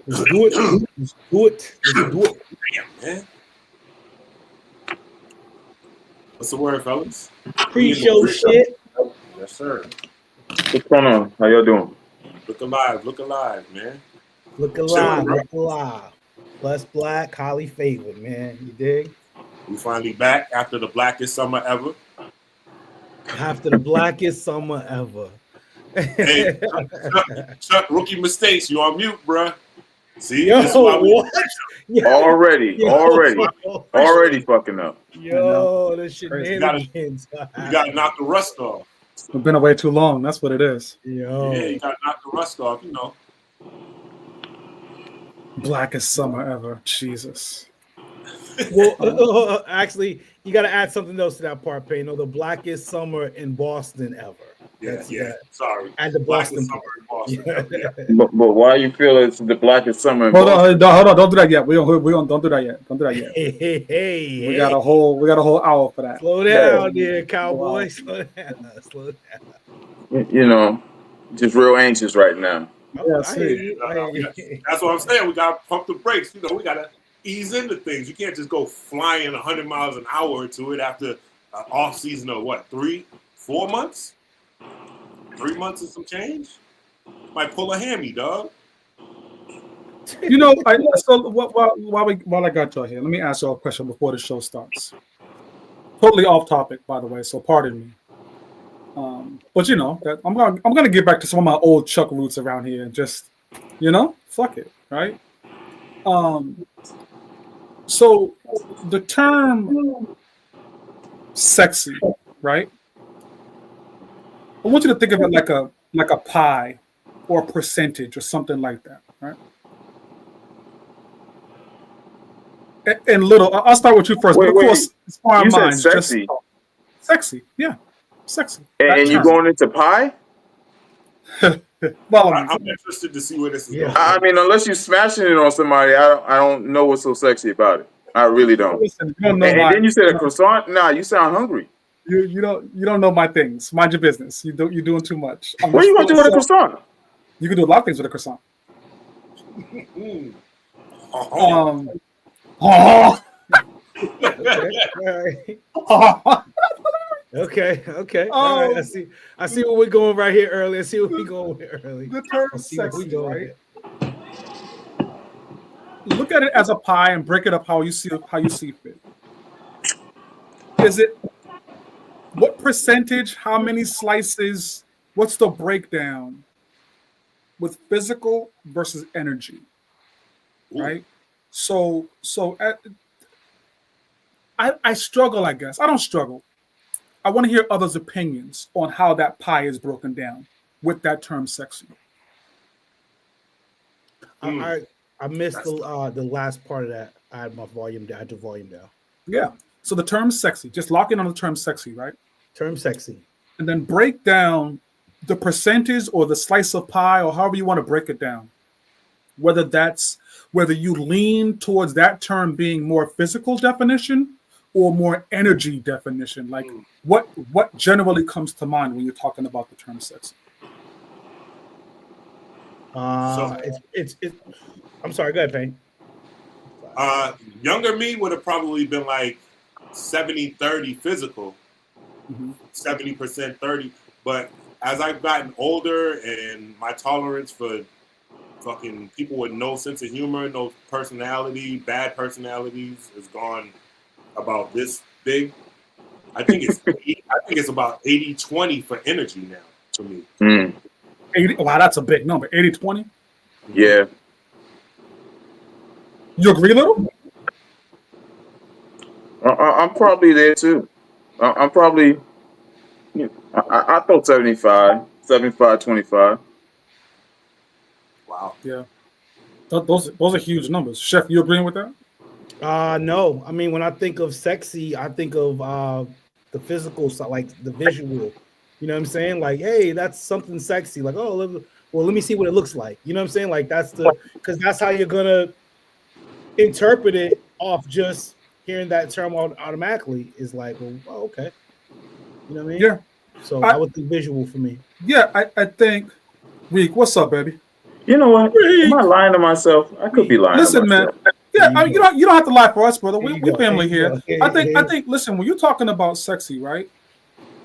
Let's do it. Let's do it. Let's do it. Damn, man. What's the word, fellas? Pre-show shit. Yes, sir. What's going on? How y'all doing? Look alive, man. Look alive, look alive. Plus black, highly favored, man. You dig? We finally back after the blackest summer ever. After the blackest summer ever. Hey, Chuck, rookie mistakes. You on mute, bruh. See, Yo, this is why we what? Yo, Already fucking up. Yo, the shenanigans. You gotta knock the rust off. We've been away too long. That's what it is. Yo. Yeah, you gotta knock the rust off, you know. Blackest summer ever. Jesus. Well, actually, you got to add something else to that part, Payne. The blackest summer in Boston ever. Yeah. Sorry. And the Boston summer in Boston. Yeah. But why you feel it's the blackest summer? Hold on. Don't do that yet. Don't do that yet. Don't do that yet. Hey. We got a whole hour for that. Slow down, there, cowboy. Slow down. You know, just real anxious right now. Yeah, that's what I'm saying. We gotta pump the brakes. You know, we gotta ease into things. You can't just go flying 100 miles an hour into it after an off season of what, 3-4 months? 3 months and some change? Might pull a hammy, dog. You know, while I got y'all here, let me ask y'all a question before the show starts. Totally off topic, by the way, so pardon me. But you know that I'm gonna get back to some of my old Chuck roots around here and just, fuck it, right? So the term sexy, right? I want you to think of it like a pie or a percentage or something like that, right? And little, I'll start with you first. Wait, but of course, you said sexy. Sexy, yeah, sexy. And you going into pie? Well, I'm interested to see where this is going. I mean, unless you're smashing it on somebody, I don't know what's so sexy about it. I really don't. Listen, you don't know and then you said a croissant. Nah, you sound hungry. You don't know my things. Mind your business. You're doing too much. What are you gonna do with a croissant? You can do a lot of things with a croissant. Okay. All right. I see where we're going right here early. I see where we're going with early. The term sexy, right? Look at it as a pie and break it up how you see fit. Is it what percentage? How many slices? What's the breakdown with physical versus energy? Right. So I struggle. I guess I don't struggle. I want to hear others' opinions on how that pie is broken down with that term sexy. I missed the last part of that. I had my volume down. I had the volume down. Yeah. So the term sexy, just lock in on the term sexy, right? Term sexy. And then break down the percentage or the slice of pie or however you want to break it down. Whether you lean towards that term being more physical definition or more energy definition. Like what generally comes to mind when you're talking about the term sexy? It's I'm sorry, go ahead, Payne. Younger me would have probably been like 70-30 physical, 70% 30. But as I've gotten older and my tolerance for fucking people with no sense of humor, no personality, bad personalities has gone about this big. I think it's about 80-20 for energy now to me. 80, wow, that's a big number. 80-20? Yeah. You agree, Little? I'm probably there too. I'm probably, I thought 75, 25. Wow. Yeah. Those are huge numbers. Chef, you agreeing with that? No. I mean, when I think of sexy, I think of the physical side, like the visual. You know what I'm saying? Like, hey, that's something sexy. Like, oh, let me see what it looks like. You know what I'm saying? Like, because that's how you're gonna interpret it off just hearing that term automatically. Is like, well, oh, okay. You know what I mean? Yeah. So I would think visual for me. Yeah, I think. Reek, what's up, baby? You know what? Am I lying to myself? I could be lying Listen, to man. myself. Yeah, I mean, you don't have to lie for us, brother. There We you go. family There here. you go. I think. Listen, when you're talking about sexy, right?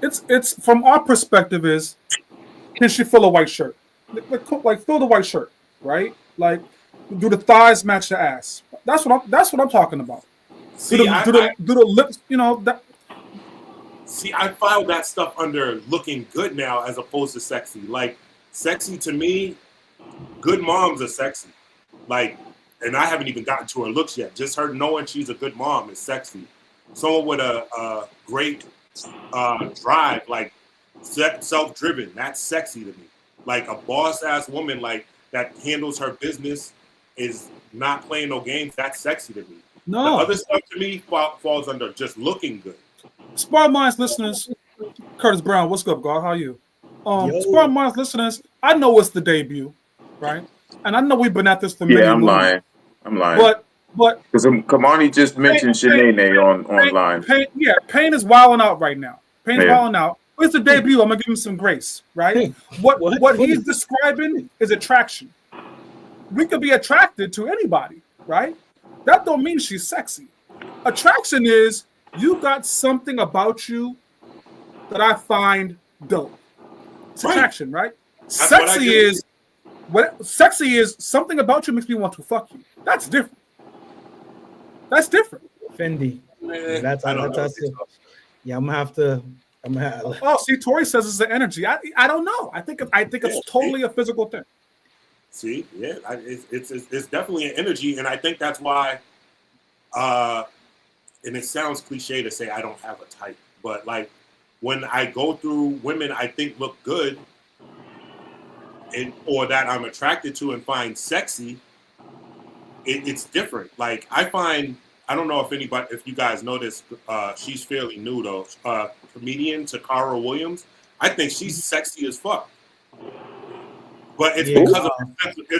It's from our perspective is, can she fill a white shirt? Like fill the white shirt, right? Like, do the thighs match the ass? That's what I'm talking about. See, Do the lips? You know that. See, I file that stuff under looking good now as opposed to sexy. Like, sexy to me, good moms are sexy. Like, and I haven't even gotten to her looks yet. Just her knowing she's a good mom is sexy. Someone with a great drive, like self-driven, that's sexy to me. Like a boss-ass woman, like that handles her business, is not playing no games. That's sexy to me. No. The other stuff to me falls under just looking good. Sparring Minds listeners, Curtis Brown, what's up, God? How are you? Yo. Sparring Minds listeners, I know it's the debut, right? And I know we've been at this for many Yeah, I'm moons. lying. I'm lying. But because Kamani just mentioned Shanae online. Pain is wilding out right now. Pain's Yeah. wilding out. But it's a debut. I'm gonna give him some grace, right? What he's describing is attraction. We could be attracted to anybody, right? That don't mean she's sexy. Attraction is you got something about you that I find dope. It's attraction, right? Sexy is something about you makes me want to fuck you. That's different. That's different. Fendi. That's yeah. I'm gonna have. Oh, see, Tori says it's the energy. I don't know. I think it's totally a physical thing. See, yeah, it's definitely an energy, and I think that's why. And it sounds cliche to say I don't have a type, but like when I go through women I think look good, or that I'm attracted to and find sexy, it's different. Like I don't know if you guys know this, she's fairly new though. Comedian Takara Williams. I think she's sexy as fuck. But it's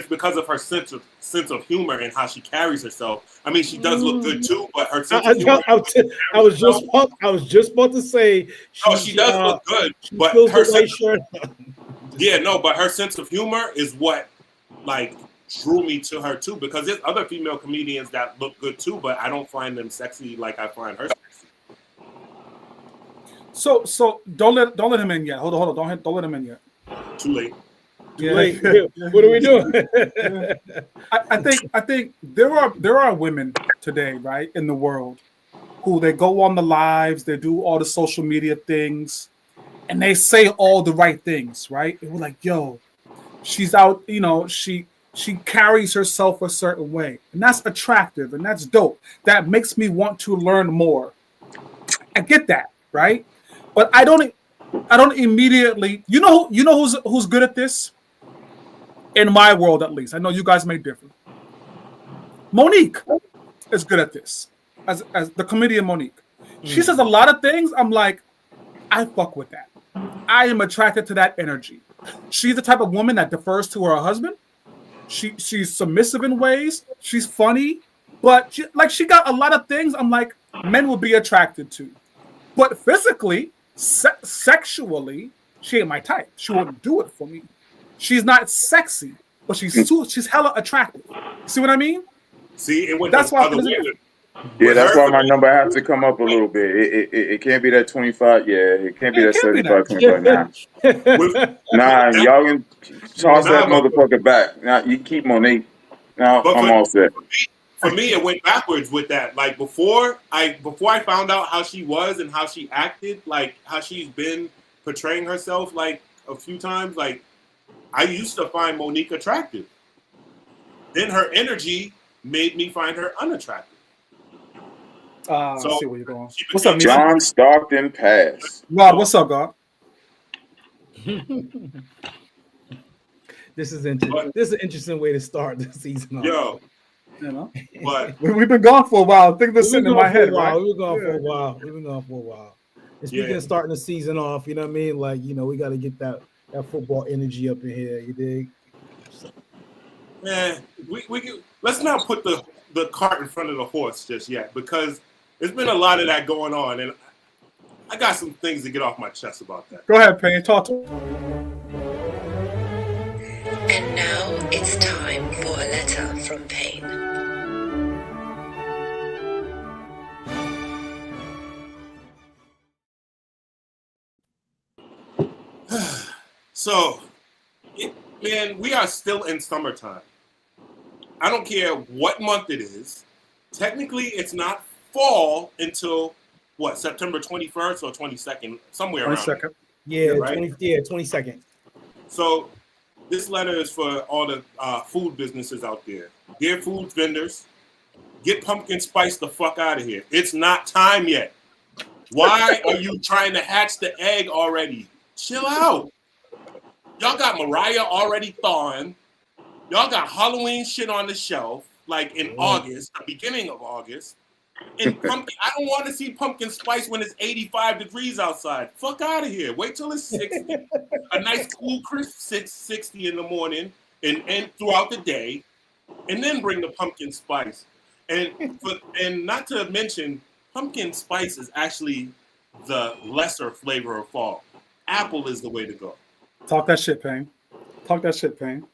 because of her sense of humor and how she carries herself. I mean, she does look good too, but her sense of humor. I was just about to say. She does look good, but her but her sense of humor is what like drew me to her too. Because there's other female comedians that look good too, but I don't find them sexy like I find her sexy. So don't let him in yet. Hold on. Don't let him in yet. Too late. Yeah. What are we doing? I think there are women today, right, in the world who they go on the lives, they do all the social media things, and they say all the right things, right? And we're like, yo, she's out, she carries herself a certain way, and that's attractive and that's dope. That makes me want to learn more. I get that, right? But I don't immediately, who's good at this? In my world, at least. I know you guys may differ. Monique is good at this, as the comedian Monique. She says a lot of things. I'm like, I fuck with that. I am attracted to that energy. She's the type of woman that defers to her husband. She's submissive in ways. She's funny, but she got a lot of things. I'm like, men will be attracted to, but physically, sexually, she ain't my type. She wouldn't do it for me. She's not sexy, but she's hella attractive. See what I mean? See, that's why. Yeah, that's why my number has to come up a little bit. It can't be that 25. Yeah, it can't be that 75, 25. Nah, y'all can toss that motherfucker back. Now you keep Monique. Now I'm all set. For me, it went backwards with that. Like before I found out how she was and how she acted, like how she's been portraying herself, like a few times, like. I used to find Monique attractive. Then her energy made me find her unattractive. I see where you're going. What's up, John Stockton Pass? Rob, what's up, God? This is interesting. This is an interesting way to start the season off. Yo, but we've been gone for a while. I think this is sitting in my head, right? We've been gone for a while. And speaking of starting the season off, you know what I mean? Like, we got to get that football energy up in here, you dig? Man, let's not put the cart in front of the horse just yet, because there's been a lot of that going on, and I got some things to get off my chest about that. Go ahead, Payne. Talk to me. And now It's time for a letter from pain. So, man, we are still in summertime. I don't care what month it is. Technically, it's not fall until what, September 21st or 22nd, somewhere around 22nd. Yeah, right? 22nd. So this letter is for all the food businesses out there. Dear food vendors, get pumpkin spice the fuck out of here. It's not time yet. Why are you trying to hatch the egg already? Chill out. Y'all got Mariah already thawing. Y'all got Halloween shit on the shelf, like in August, the beginning of August. And pumpkin, I don't want to see pumpkin spice when it's 85 degrees outside. Fuck out of here. Wait till it's 60. A nice cool crisp 60 in the morning and throughout the day. And then bring the pumpkin spice. And not to mention, pumpkin spice is actually the lesser flavor of fall. Apple is the way to go. Talk that shit, Payne. Talk that shit, Payne.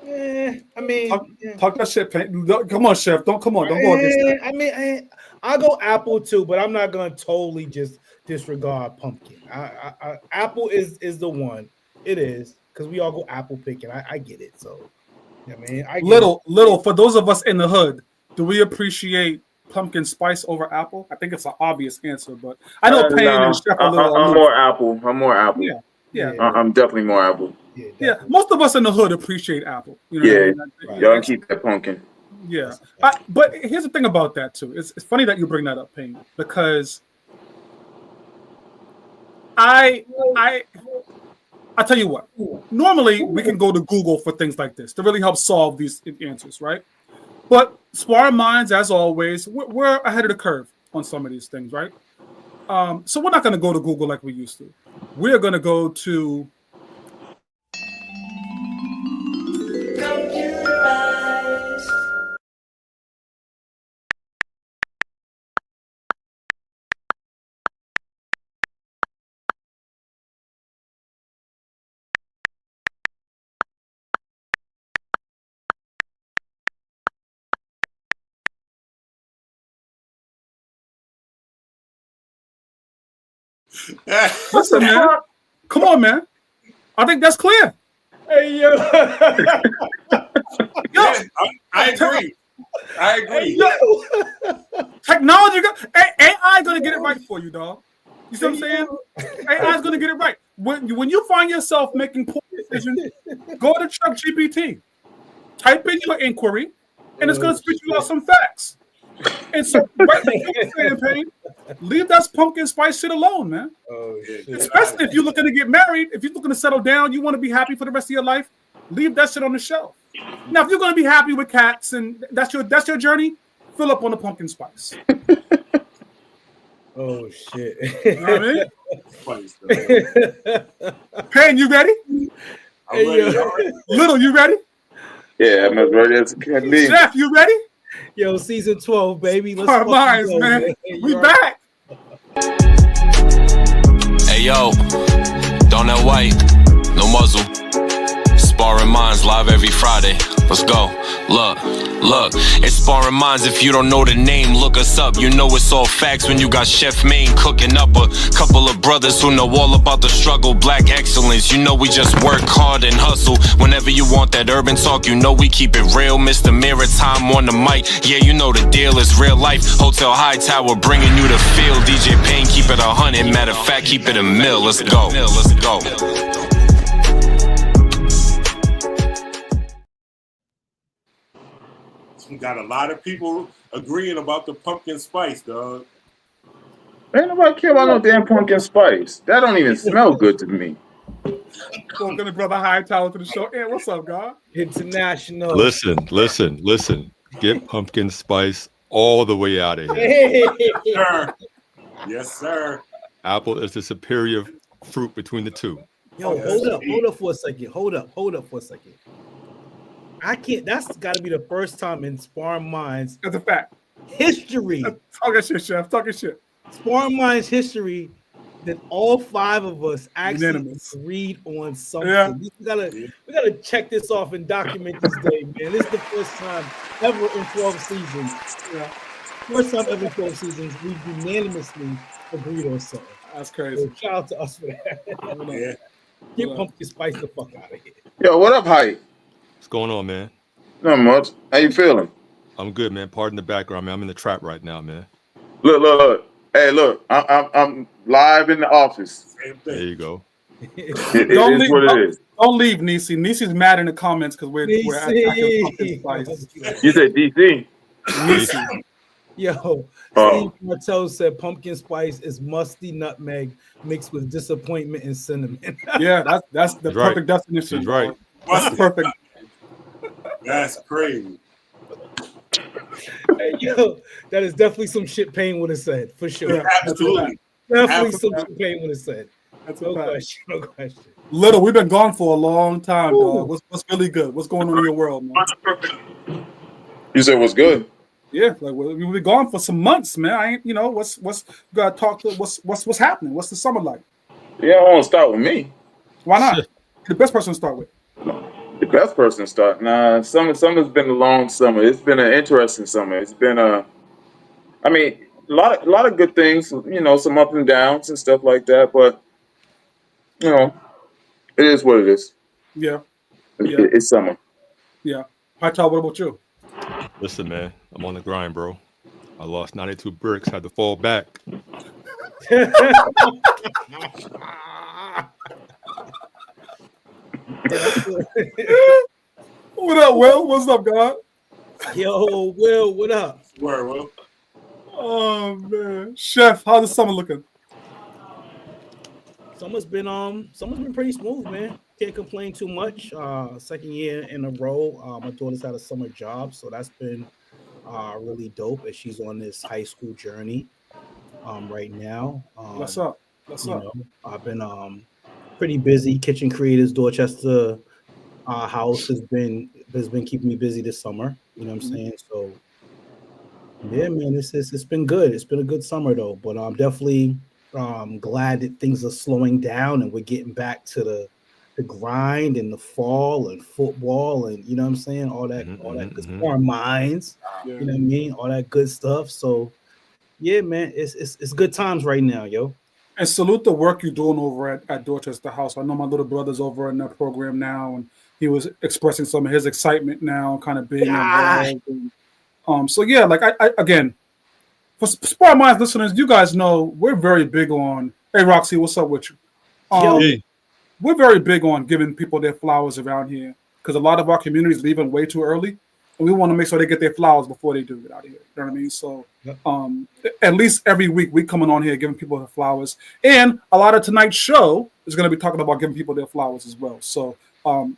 I mean, talk that shit, Payne. Come on, Chef. Don't go against that. I mean, I'll go apple too, but I'm not gonna totally just disregard pumpkin. Apple is the one. It is because we all go apple picking. I get it. So, yeah, man. Little for those of us in the hood, do we appreciate pumpkin spice over apple? I think it's an obvious answer, but I know Payne and Chef a little. I'm more apple. Yeah. I'm definitely more apple. Yeah, most of us in the hood appreciate apple. You know yeah, what I mean? Y'all keep that pumpkin. Yeah, but here's the thing about that too. It's funny that you bring that up, Payne, because I tell you what. Normally, we can go to Google for things like this to really help solve these answers, right? But Sparring Minds, as always, we're ahead of the curve on some of these things, right? So we're not going to go to Google like we used to. We're going to go to Computerized. Listen, man. Come on, man. I think that's clear. Hey, yo. Yeah, I agree. Hey, yo. Technology, AI going to get it right for you, dog. You see what I'm saying? AI is going to get it right. When you find yourself making poor decisions, go to ChatGPT, type in your inquiry, and it's going to spit you out some facts. And so, right, Payne, leave that pumpkin spice shit alone, man. Oh, shit. Especially if you're looking to get married, if you're looking to settle down, you want to be happy for the rest of your life, leave that shit on the shelf. Now, if you're going to be happy with cats and that's your journey, fill up on the pumpkin spice. Oh, shit. You know what I mean? Payne, you ready? I'm ready. Little, you ready? Yeah, I'm as ready as it can be. Chef, you ready? Yo, season 12, baby. Let's Our minds, go, man. We back. Hey, yo. Donut White. No muzzle. Sparring Minds live every Friday. Let's go. Look, it's Sparring Minds. If you don't know the name, look us up. You know it's all facts when you got Chef Maine cooking up a couple of brothers who know all about the struggle. Black excellence, you know we just work hard and hustle. Whenever you want that urban talk, you know we keep it real. Mr. Maritime on the mic. Yeah, you know the deal is real life. Hotel High Tower bringing you the feel. DJ Payne, keep it 100. Matter of fact, keep it a mill. Let's go. We got a lot of people agreeing about the pumpkin spice, dog. Ain't nobody care about no damn pumpkin spice. That don't even smell good to me. Welcome to Brother Hightower to the show. Hey, what's up, God? International. Listen. Get pumpkin spice all the way out of here. Hey. Yes, sir. Apple is the superior fruit between the two. Yo, hold up for a second. Hold up for a second. I can't. That's got to be the first time in Sparring Minds. That's a fact. History. Talking shit, Chef. Talking shit. Sparring Minds history that all 5 of us actually Unanimous. agreed on something. Yeah. We gotta check this off and document this day, man. This is the first time ever in 12 seasons. Yeah. First time ever in 12 seasons we've unanimously agreed on something. That's crazy. So shout out to us for that. Yeah. Get pumpkin spice the fuck out of here. Yo, what up, Hype? What's going on, man? Not much. How you feeling? I'm good, man. Pardon the background, man. I'm in the trap right now, man. Look. Hey, look. I'm live in the office. Same There thing. you go. It is what it is. Don't leave, Nisi. Nisi's mad in the comments because we're attacking pumpkin spice. You said DC. Nisi. Yo, Steve Martel said pumpkin spice is musty nutmeg mixed with disappointment and cinnamon. Yeah, that's the He's right. perfect definition. He's right. That's perfect. That's crazy. Hey, yo, that is definitely some shit Payne would have said for sure. Yeah, Absolutely. Definitely some shit Payne would have said. That's a No fact. question. No question. Little, we've been gone for a long time, dog. What's really good? What's going on in your world, man? You said what's good? Yeah, like we've been gone for some months, man. I ain't, what's you gotta talk to what's happening? What's the summer like? Yeah, I want to start with me. Why not? You're the best person to start with. The best person to start. Nah, summer's been a long summer. It's been an interesting summer. It's been a lot of good things, some up and downs and stuff like that, but it is what it is. Yeah. It's summer. Yeah. Hi, Todd, what about you? Listen, man. I'm on the grind, bro. I lost 92 bricks. Had to fall back. What up, Will? What's up, God? Yo, Will, what up? Word, Will. Oh man, Chef, how's the summer looking? Summer's been pretty smooth, man. Can't complain too much. Second year in a row. My daughter's had a summer job, so that's been really dope as she's on this high school journey right now. What's up? What's up? I've been pretty busy. Kitchen Creators Dorchester house has been keeping me busy this summer. You know what I'm saying? So yeah, man, it's been good. It's been a good summer though, but I'm definitely glad that things are slowing down and we're getting back to the grind and the fall and football and you know what I'm saying, all that good our minds, you know what I mean, all that good stuff. So yeah, man, it's good times right now, yo. And salute the work you're doing over at Dorchester House. I know my little brother's over in that program now, and he was expressing some of his excitement now, kind of being involved. And, so yeah, like I again, for Sparring Minds listeners, you guys know we're very big on. Hey, Roxy, what's up with you? We're very big on giving people their flowers around here because a lot of our communities leaving way too early, and we want to make sure they get their flowers before they do get out of here. You know what I mean? So, at least every week we coming on here giving people their flowers, and a lot of tonight's show is going to be talking about giving people their flowers as well. So,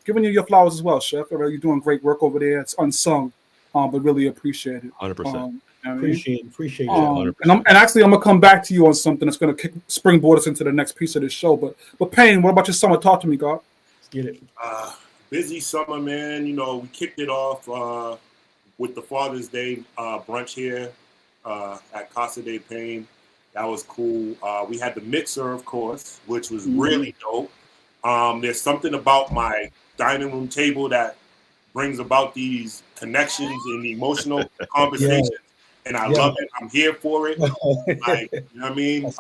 giving you your flowers as well, Chef. You're doing great work over there. It's unsung, but really appreciate it. 100%. Appreciate it. And actually, I'm gonna come back to you on something that's gonna springboard us into the next piece of this show. But Payne, what about your summer? Talk to me, God. Let's get it. Busy summer, man. We kicked it off with the Father's Day brunch here at Casa de Payne. That was cool. We had the mixer, of course, which was really dope. There's something about my dining room table that brings about these connections and emotional conversations. And I love it. I'm here for it. Like, you know what I mean?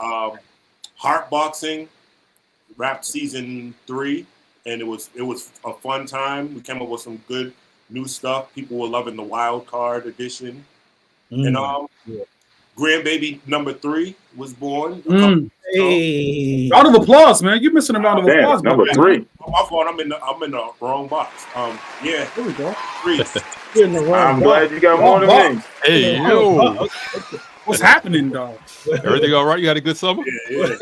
Heart Boxing wrapped season 3, and it was a fun time. We came up with some good new stuff. People were loving the wild card edition. And grandbaby number 3 was born. Hey, round of applause, man! You're missing a round of applause. Number 3. Oh, my fault. I'm in the wrong box. Yeah. There we go. 3. you're in the wrong I'm box. glad you got more than me. Hey, yo. What's happening, dog? Everything all right? You had a good summer? Yeah.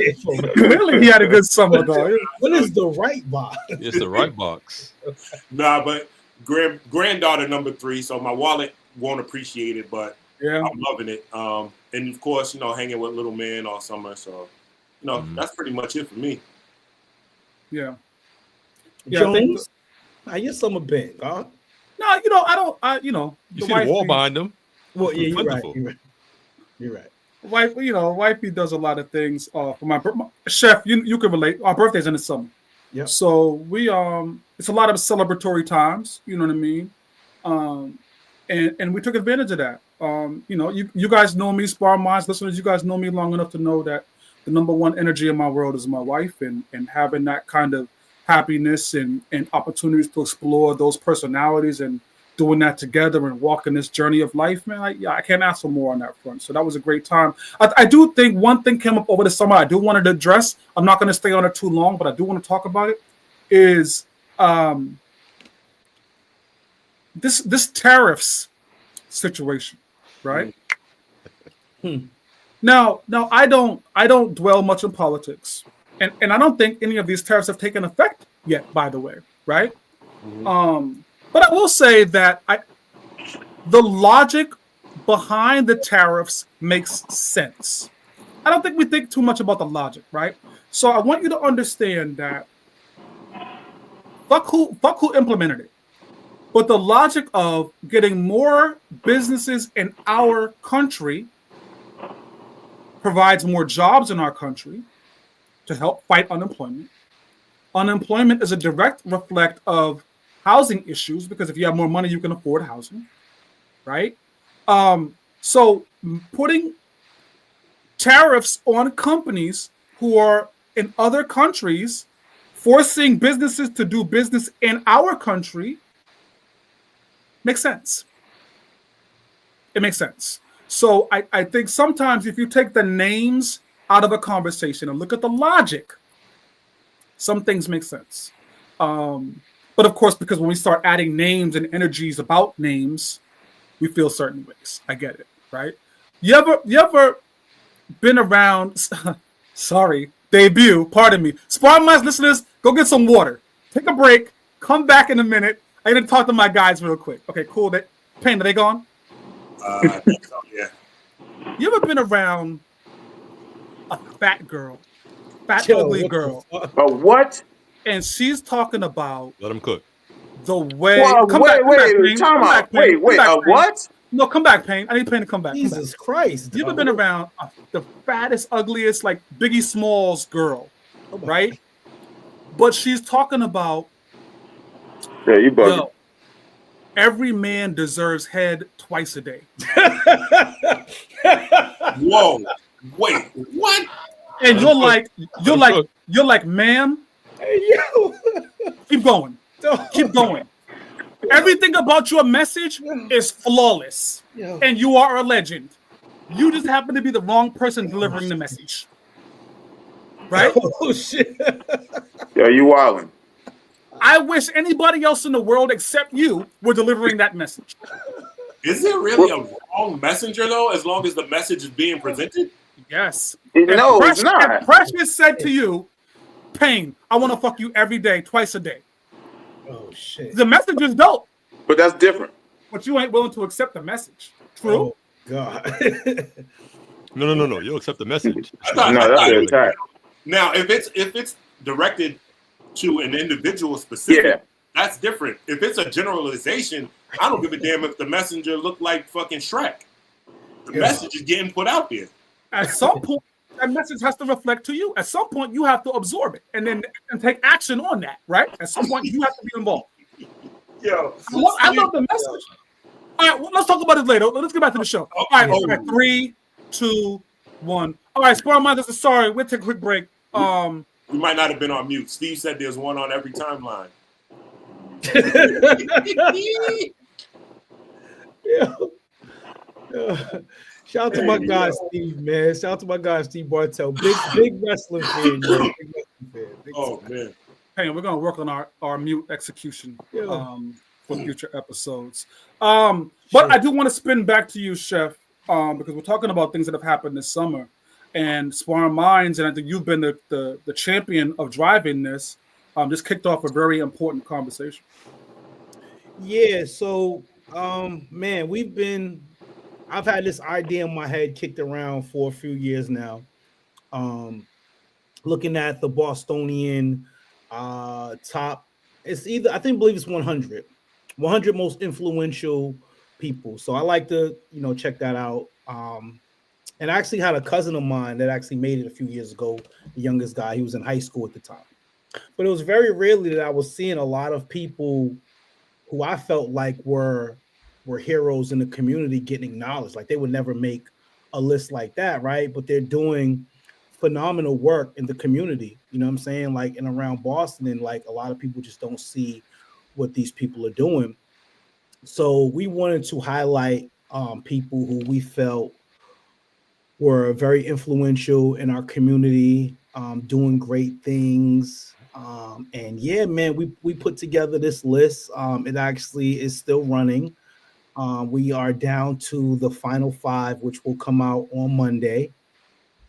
Clearly, he had a good summer, dog. What is the right box? It's the right box. Nah, but granddaughter number 3, so my wallet won't appreciate it, but Yeah. I'm loving it. And of course, hanging with little man all summer. So, that's pretty much it for me. Yeah. Jones, how your summer been, huh? No, I don't. You see the wall behind them? Well, yeah, you're right. Plentiful. You're right. wife, wifey does a lot of things. For my chef, you can relate. Our birthday's in the summer. Yep. So we it's a lot of celebratory times. You know what I mean? And we took advantage of that. You guys know me, Sparring Minds listeners. You guys know me long enough to know that the number one energy in my world is my wife, and having that kind of happiness and opportunities to explore those personalities and doing that together and walking this journey of life, man. I can't ask for more on that front. So that was a great time. I do think one thing came up over the summer I do want to address. I'm not going to stay on it too long, but I do want to talk about it. Is this tariffs situation, right? Now I don't dwell much in politics, and I don't think any of these tariffs have taken effect yet, by the way, right? But I will say that the logic behind the tariffs makes sense. I don't think we think too much about the logic, right? So I want you to understand that fuck who implemented it. But the logic of getting more businesses in our country provides more jobs in our country to help fight unemployment. Unemployment is a direct reflect of housing issues, because if you have more money, you can afford housing, right? So putting tariffs on companies who are in other countries, forcing businesses to do business in our country, makes sense. It makes sense. So I think sometimes if you take the names out of a conversation and look at the logic, some things make sense. But of course, because when we start adding names and energies about names, we feel certain ways. I get it, right? You ever been around? Sorry, debut. Pardon me. Sparring Minds listeners, go get some water. Take a break. Come back in a minute. I need to talk to my guys real quick. Okay, cool. Payne, are they gone? I think so, yeah. You ever been around a fat girl, ugly girl? A what? And she's talking about Let him cook. the way. Well, Wait, time out. Wait, what? No, come back, Payne. I need Payne to come back. Jesus Christ. You ever been around the fattest, ugliest, like Biggie Smalls girl, right? But she's talking about, Yeah, you bugging. every man deserves head twice a day. Whoa. Wait, what? And you're like, ma'am, Hey, yo. keep going. Keep going. Everything about your message is flawless. Yo. And you are a legend. You just happen to be the wrong person delivering the message. Right? Oh, shit. Yo, you wildin'. I wish anybody else in the world except you were delivering that message. Is it really a wrong messenger, though, as long as the message is being presented? Yes. No, it's not. If Precious said to you, Payne, I want to fuck you every day, twice a day. Oh, shit. The message is dope, But that's different. but you ain't willing to accept the message. True? Oh, God. No. You'll accept the message. No, that's an attack. Now, if it's directed to an individual specific, that's different. If it's a generalization, I don't give a damn if the messenger looked like fucking Shrek. The message is getting put out there. At some point, that message has to reflect to you. At some point, you have to absorb it and take action on that, right? At some point, you have to be involved. Yo, I love the message. All right, well, let's talk about it later. Let's get back to the show. All right, 3, 2, 1. All right, Sparring Minds, sorry, we'll take a quick break. You might not have been on mute. Steve said there's one on every timeline. Shout out to my guy Steve, man. Shout out to my guy Steve Bartel. Big wrestling fan, man. Man. Hey, we're gonna work on our mute execution for future episodes. But I do want to spin back to you, Chef, because we're talking about things that have happened this summer. And Sparring Minds, and I think you've been the champion of driving this, just kicked off a very important conversation. Yeah, so man, I've had this idea in my head kicked around for a few years now. Looking at the Bostonian top, it's either I believe it's 100 most influential people. So I like to check that out. And I actually had a cousin of mine that actually made it a few years ago, the youngest guy. He was in high school at the time. But it was very rarely that I was seeing a lot of people who I felt like were heroes in the community getting acknowledged. Like they would never make a list like that, right? But they're doing phenomenal work in the community. You know what I'm saying? Like and around Boston, and like a lot of people just don't see what these people are doing. So we wanted to highlight people who we felt were very influential in our community, doing great things. And yeah, man, we put together this list. It actually is still running. We are down to the final 5, which will come out on Monday.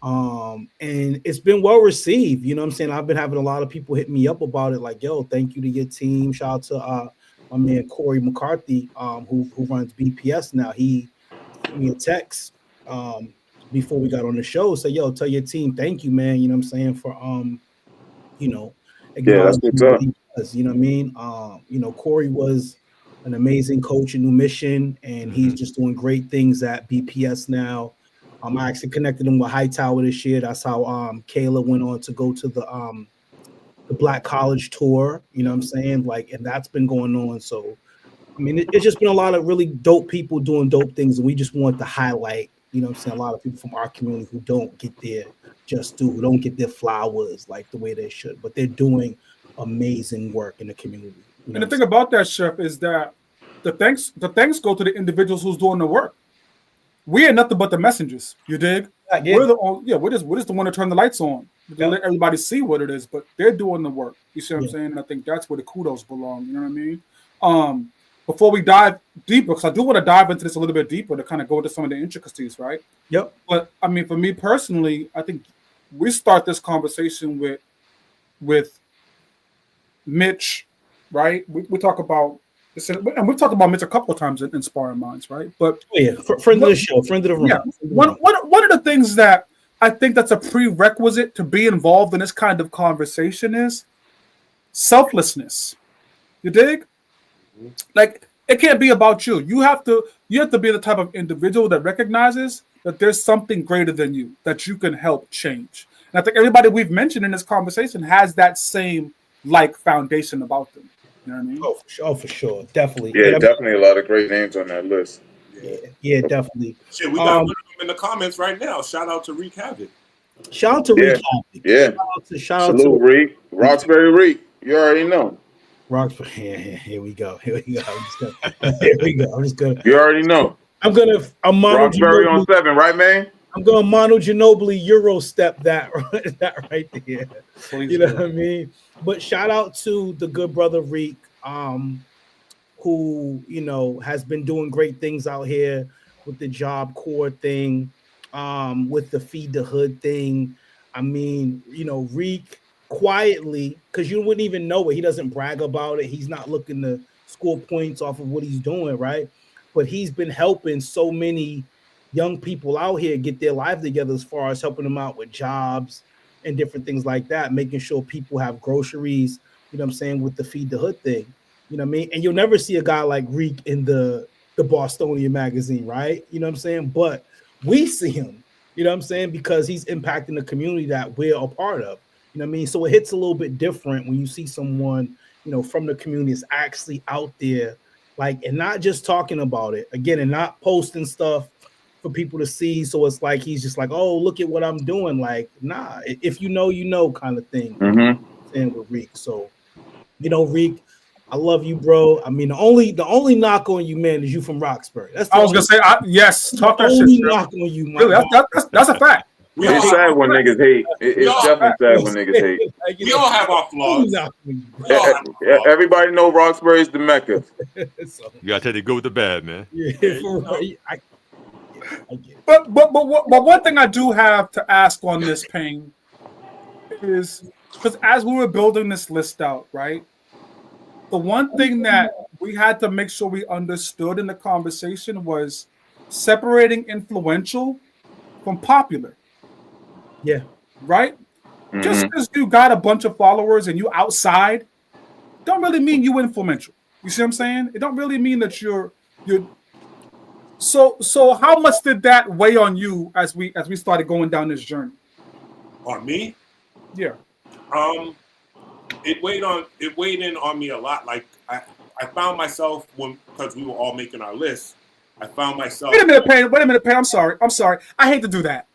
And it's been well received. You know what I'm saying? I've been having a lot of people hit me up about it, like, yo, thank you to your team. Shout out to my man Corey McCarthy, who runs BPS now. He sent me a text before we got on the show. Say, yo, tell your team thank you, man. You know what I'm saying? For you know, that's what's up. You know what I mean? You know, Corey was an amazing coach in New Mission, and he's just doing great things at BPS now. I actually connected him with Hightower this year. That's how Kayla went on to go to the Black College tour. You know what I'm saying? Like, and that's been going on. So, I mean, it's just been a lot of really dope people doing dope things, and we just want to highlight, you know what I'm saying, a lot of people from our community who don't get their just due, who don't get their flowers like the way they should, but they're doing amazing work in the community. You know and the thing about that, Chef, is that the thanks go to the individuals who's doing the work. We ain't nothing but the messengers. You dig? Yeah. We're just the one to turn the lights on. To let everybody see what it is, but they're doing the work. You see what I'm saying? And I think that's where the kudos belong. You know what I mean? Before we dive deeper, because I do want to dive into this a little bit deeper to kind of go into some of the intricacies, right? Yep. But I mean, for me personally, I think we start this conversation with Mitch, right? We talk about this, and we've talked about Mitch a couple of times in Sparring Minds, right? But friend of the show, friend of the room. Yeah, one of the things that I think that's a prerequisite to be involved in this kind of conversation is selflessness. You dig? Like, it can't be about you. You have to be the type of individual that recognizes that there's something greater than you that you can help change. And I think everybody we've mentioned in this conversation has that same like foundation about them. You know what I mean? Oh, for sure. Definitely. Yeah, definitely a lot of great names on that list. Yeah, definitely. Shit, we got one of them in the comments right now. Shout out to Reek Havoc. Shout out to Reek Havoc. Yeah. Shout out to Salute, Reek. Roxbury Reek. You already know. Roxbury. Here we go. Here we go. I'm just gonna. You already know. I'm Roxbury on 7, right, man? I'm going to Manu Ginobili Euro step that right there. Please you know what I mean? But shout out to the good brother Reek, who, you know, has been doing great things out here with the Job Corps thing, with the Feed the Hood thing. I mean, you know, Reek quietly, because you wouldn't even know it. He doesn't brag about it. He's not looking to score points off of what he's doing, right? But he's been helping so many young people out here get their life together as far as helping them out with jobs and different things like that, making sure people have groceries, you know what I'm saying, with the Feed the Hood thing. You know what I mean? And you'll never see a guy like Reek in the Bostonian magazine, right? You know what I'm saying? But we see him, you know what I'm saying, because he's impacting the community that we're a part of. You know what I mean? So it hits a little bit different when you see someone, you know, from the community is actually out there, like, and not just talking about it, again, and not posting stuff for people to see. So it's like he's just like, oh, look at what I'm doing. Like, nah, if you know kind of thing. And with Reek. So, you know, Reek, I love you, bro. I mean, the only knock on you, man, is you from Roxbury. That's I was gonna say, yes, talk that shit. Knock on you, man. Really, that's a fact. It's sad when niggas hate. It's definitely sad when niggas hate. We all have our flaws. Everybody know Roxbury is the Mecca. So, You gotta take the good with the bad, man. But one thing I do have to ask on this, Payne, is because as we were building this list out, right? The one thing that we had to make sure we understood in the conversation was separating influential from popular. Yeah. Right? Just because you got a bunch of followers and you outside, don't really mean you influential. You see what I'm saying? It don't really mean that you're So how much did that weigh on you as we started going down this journey? On me? Yeah. It weighed in on me a lot. Like I found myself because we were all making our lists. I found myself. Wait a minute, Payne. I'm sorry. I hate to do that.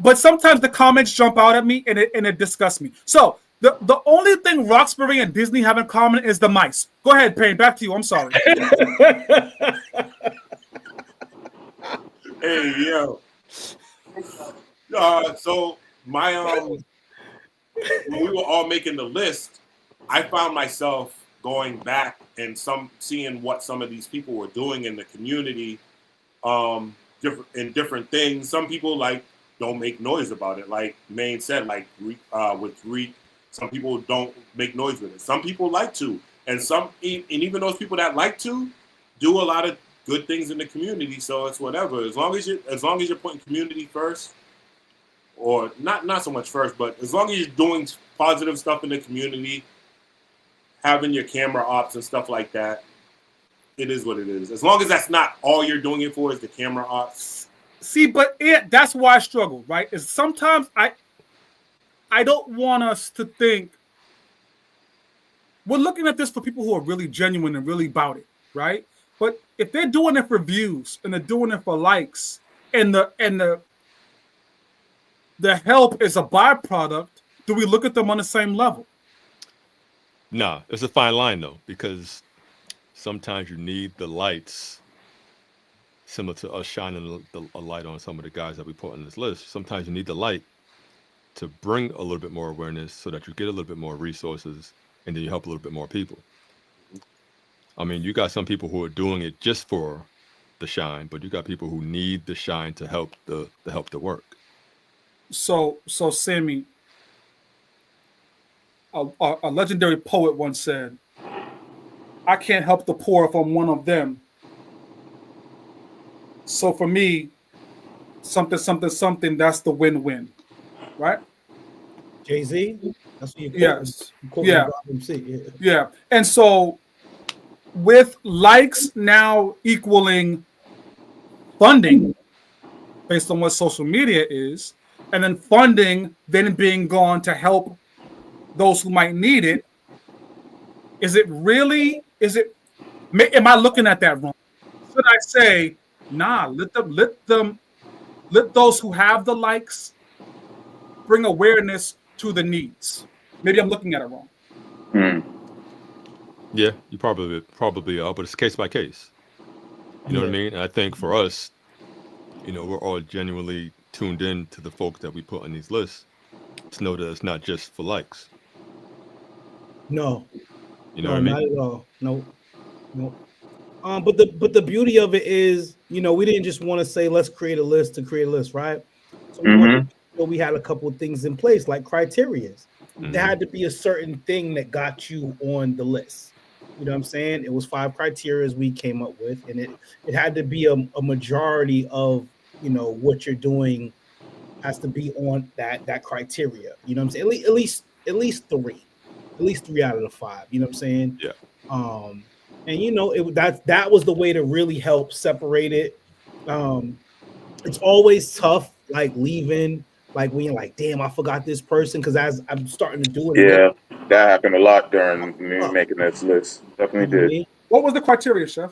But sometimes the comments jump out at me and it disgusts me. So the only thing Roxbury and Disney have in common is the mice. Go ahead, Payne. Back to you. I'm sorry. Hey, yo. So my when we were all making the list, I found myself going back and seeing what some of these people were doing in the community, different things. Some people like don't make noise about it, like Maine said, like with Reek. Some people don't make noise with it. Some people like to, and even those people that like to do a lot of good things in the community. So it's whatever. As long as you're putting community first, or not so much first, but as long as you're doing positive stuff in the community, having your camera ops and stuff like that, it is what it is. As long as that's not all you're doing it for is the camera ops. See, but that's why I struggle, right? Is sometimes I don't want us to think we're looking at this for people who are really genuine and really about it, right? But if they're doing it for views and they're doing it for likes and the help is a byproduct, do we look at them on the same level? Nah, it's a fine line though, because sometimes you need the lights, similar to us shining a light on some of the guys that we put on this list. Sometimes you need the light to bring a little bit more awareness so that you get a little bit more resources and then you help a little bit more people. I mean, you got some people who are doing it just for the shine, but you got people who need the shine to help the work. So Sammy, a legendary poet once said, "I can't help the poor if I'm one of them." So for me, something, that's the win-win, right? Jay-Z? That's what you quote. Yes. Yeah. And so with likes now equaling funding based on what social media is, and then funding then being gone to help those who might need it, am I looking at that wrong? Should I say, nah, let those who have the likes bring awareness to the needs? Maybe I'm looking at it wrong. Yeah, you probably are, but it's case by case. You know what I mean? And I think for us, we're all genuinely tuned in to the folks that we put on these lists to know that it's not just for likes. No. You know what I mean? Not at all. No. But the beauty of it is, we didn't just want to say let's create a list to create a list, right? So we had a couple of things in place, like criterias. There had to be a certain thing that got you on the list. You know what I'm saying? It was 5 criteria we came up with, and it had to be a majority of what you're doing has to be on that criteria. You know what I'm saying? At least 3. At least 3 out of the 5. You know what I'm saying? Yeah. And that was the way to really help separate it. It's always tough, like leaving, like when you're like, damn, I forgot this person, because as I'm starting to do it. Yeah, that happened a lot during me making this list. Definitely did. What was the criteria, Chef?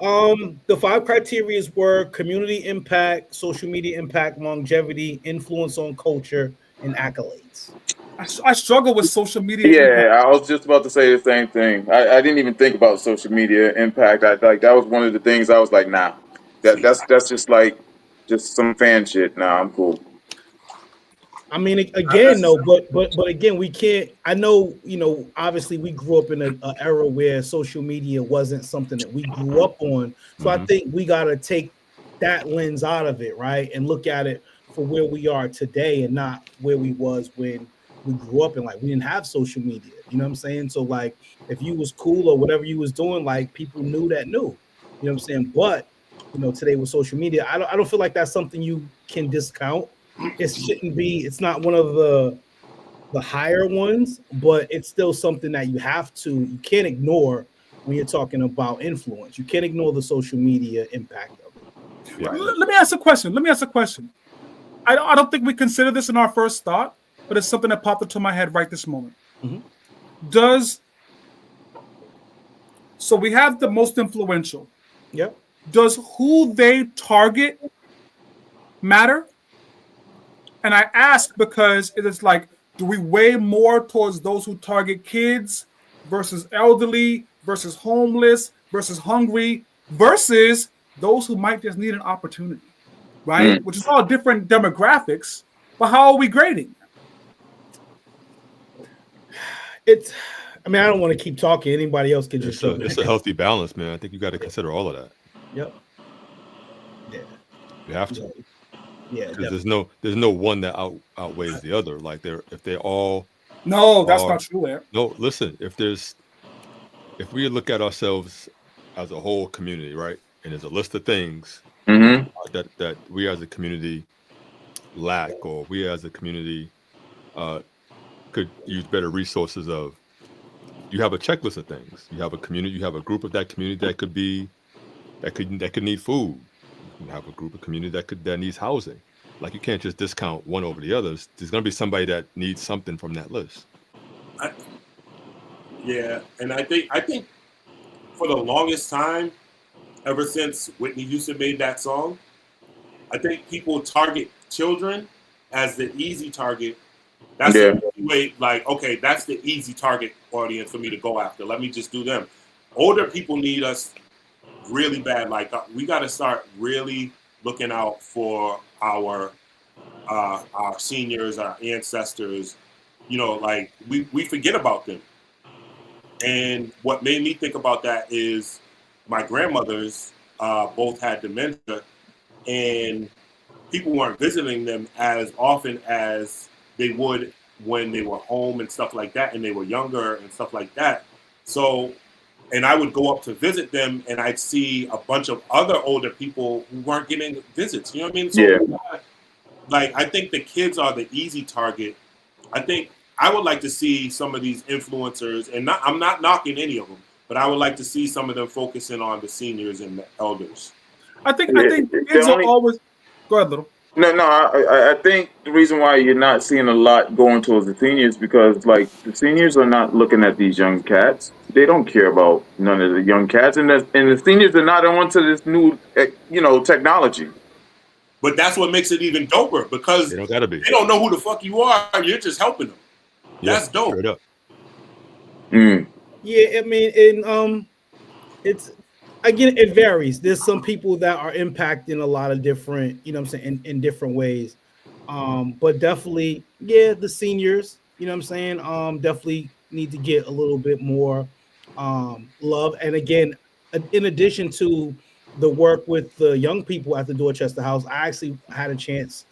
The 5 criteria were community impact, social media impact, longevity, influence on culture, and accolades. I struggle with social media. Yeah, I was just about to say the same thing. I didn't even think about social media impact. That was one of the things I was like, nah, that's just some fan shit. Nah, I'm cool. I mean, again, no, but again, we can't. I know, obviously, we grew up in an era where social media wasn't something that we grew up on. So I think we got to take that lens out of it, right, and look at it for where we are today, and not where we was when we grew up, and like we didn't have social media. You know what I'm saying? So like, if you was cool or whatever you was doing, like people knew. You know what I'm saying? But today with social media, I don't feel like that's something you can discount. It shouldn't be. It's not one of the higher ones, but it's still something that you can't ignore when you're talking about influence. You can't ignore the social media impact of it. Yeah. Let me ask a question. I don't think we consider this in our first thought, but it's something that popped into my head right this moment. So we have the most influential. Yep. Does who they target matter? And I ask because it is like, do we weigh more towards those who target kids versus elderly versus homeless versus hungry versus those who might just need an opportunity, right? Which is all different demographics, but how are we grading? I mean, I don't want to keep talking. Anybody else can just It's a healthy balance, man. I think you got to consider all of that. Yep. Yeah. You have to. Yeah. Because there's no one that outweighs the other. Like if they all. No, that's not true. There. No, listen. If we look at ourselves as a whole community, right, and there's a list of things that we as a community lack, or we as a community could use better resources of. You have a checklist of things. You have a community. You have a group of that community that could need food. You have a group of community that needs housing. Like you can't just discount one over the others. There's going to be somebody that needs something from that list. And I think for the longest time, ever since Whitney Houston made that song, I think people target children as the easy target. That's the way, like, okay, that's the easy target audience for me to go after. Let me just do them. Older people need us really bad. Like, we got to start really looking out for our seniors, our ancestors. You know, like, we forget about them. And what made me think about that is my grandmothers both had dementia, and people weren't visiting them as often as they would when they were home and stuff like that, and they were younger and stuff like that. So, and I would go up to visit them, and I'd see a bunch of other older people who weren't getting visits. You know what I mean? So, like, I think the kids are the easy target. I think I would like to see some of these influencers, and I'm not knocking any of them, but I would like to see some of them focusing on the seniors and the elders. I think kids are always. Go ahead, Little. No, I think the reason why you're not seeing a lot going towards the seniors because, like, the seniors are not looking at these young cats. They don't care about none of the young cats, and the seniors are not onto this new, technology. But that's what makes it even doper because they don't gotta be. They don't know who the fuck you are. You're just helping them. That's dope. Straight up. Yeah, I mean, and it's. Again, it varies. There's some people that are impacting a lot of different, you know what I'm saying, in different ways. But definitely, the seniors, you know what I'm saying, definitely need to get a little bit more love. And again, in addition to the work with the young people at the Dorchester House, I actually had a chance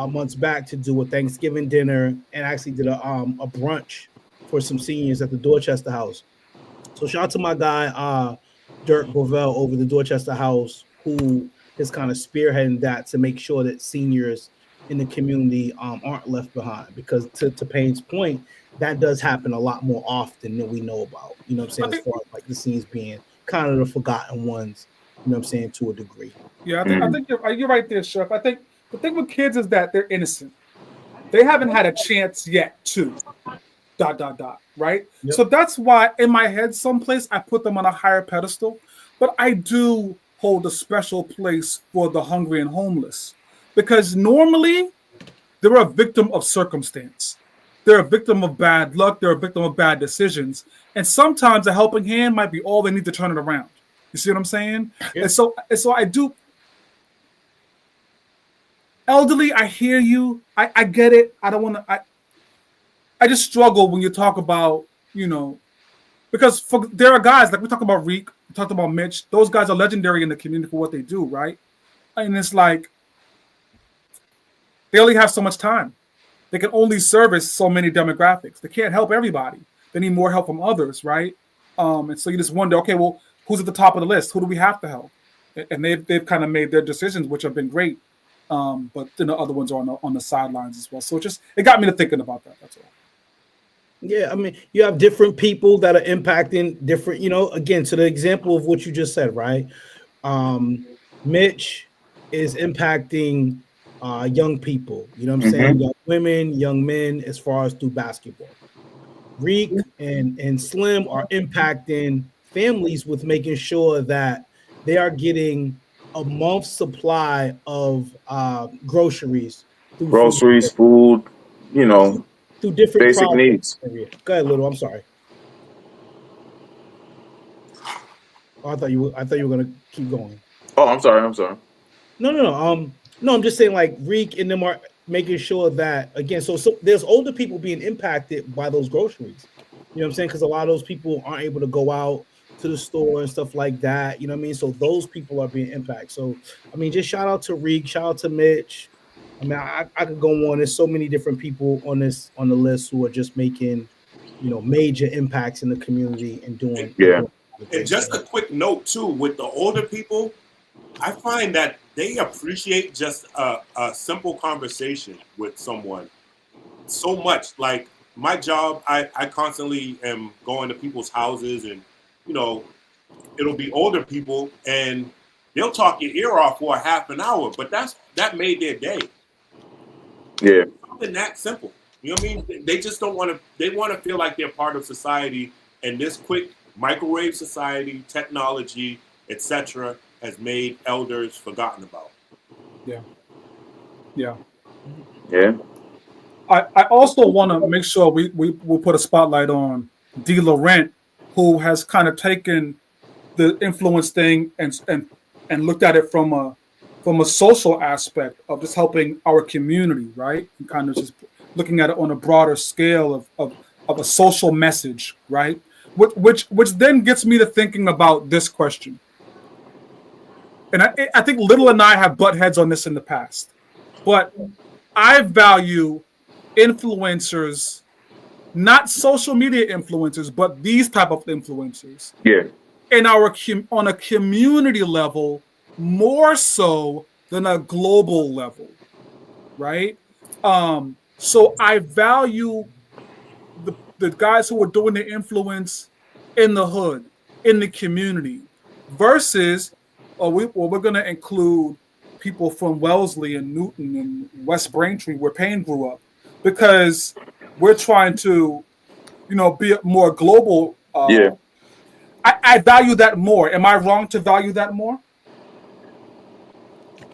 months back to do a Thanksgiving dinner and actually did a brunch for some seniors at the Dorchester House. So shout out to my guy, Dirk Bovell over the Dorchester House, who is kind of spearheading that to make sure that seniors in the community aren't left behind. Because to Payne's point, that does happen a lot more often than we know about. You know what I'm saying? As far as like the seniors being kind of the forgotten ones, you know what I'm saying, to a degree. Yeah, I think you're right there, Chef. I think the thing with kids is that they're innocent. They haven't had a chance yet to ... right? Yep. So that's why in my head, someplace I put them on a higher pedestal, but I do hold a special place for the hungry and homeless because normally they're a victim of circumstance. They're a victim of bad luck. They're a victim of bad decisions. And sometimes a helping hand might be all they need to turn it around. You see what I'm saying? Yeah. And so I do. Elderly, I hear you. I get it. I don't want to. I just struggle when you talk about, because there are guys, like we talked about Reek, we talked about Mitch. Those guys are legendary in the community for what they do, right? And it's like, they only have so much time. They can only service so many demographics. They can't help everybody. They need more help from others, right? And so you just wonder, okay, well, who's at the top of the list? Who do we have to help? And they've kind of made their decisions, which have been great. But then the other ones are on the sidelines as well. So it got me to thinking about that. That's all. Yeah, I mean, you have different people that are impacting different, again, to the example of what you just said, right? Mitch, is impacting young people. You know what I'm saying? Young women, young men, as far as through basketball. Reek and Slim are impacting families with making sure that they are getting a month's supply of groceries through Groceries, food, you know, through different basic projects. needs. Go ahead, Little. I'm sorry. Oh, I thought you were gonna keep going. Oh, I'm sorry. No. No, I'm just saying like Reek and them are making sure that again. So there's older people being impacted by those groceries. You know what I'm saying? Because a lot of those people aren't able to go out to the store and stuff like that. You know what I mean? So those people are being impacted. So I mean, just shout out to Reek, shout out to Mitch. I mean, I could go on. There's so many different people on the list who are just making, major impacts in the community and doing. Yeah. And just a quick note too, with the older people, I find that they appreciate just a simple conversation with someone so much. Like my job, I constantly am going to people's houses and, it'll be older people and they'll talk your ear off for a half an hour, but that made their day. Yeah. Something that simple. You know what I mean? They just don't want to, they want to feel like they're part of society, and this quick microwave society, technology, etc., has made elders forgotten about. Yeah. I also want to make sure we put a spotlight on D. Laurent, who has kind of taken the influence thing and looked at it from a social aspect of just helping our community, right? And kind of just looking at it on a broader scale of a social message, right? Which then gets me to thinking about this question. And I think Little and I have butt heads on this in the past, but I value influencers, not social media influencers, but these type of influencers. Yeah. In on a community level, more so than a global level, right? So I value the guys who are doing the influence in the hood, in the community, versus we're going to include people from Wellesley and Newton and West Braintree, where Payne grew up, because we're trying to, be more global. I value that more. Am I wrong to value that more?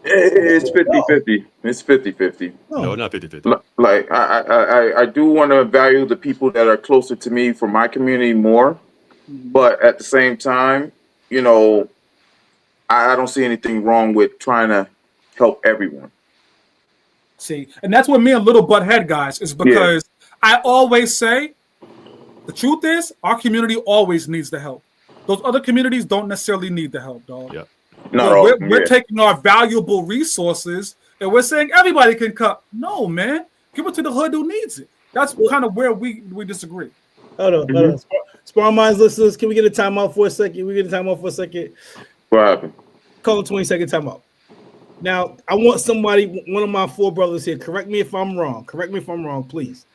It's 50-50. It's 50-50. No, not 50-50. Like I do want to value the people that are closer to me from my community more, but at the same time, I don't see anything wrong with trying to help everyone. See, and that's what me and Little butt head, guys, is because I always say the truth is our community always needs the help. Those other communities don't necessarily need the help, dog. Yeah. We're taking our valuable resources and we're saying everybody can cut. No, man. Give it to the hood who needs it. That's kind of where we disagree. Hold on. Sparring Minds listeners, can we get a timeout for a second? What happened? Call a 20-second timeout. Now, I want one of my four brothers here, correct me if I'm wrong, please.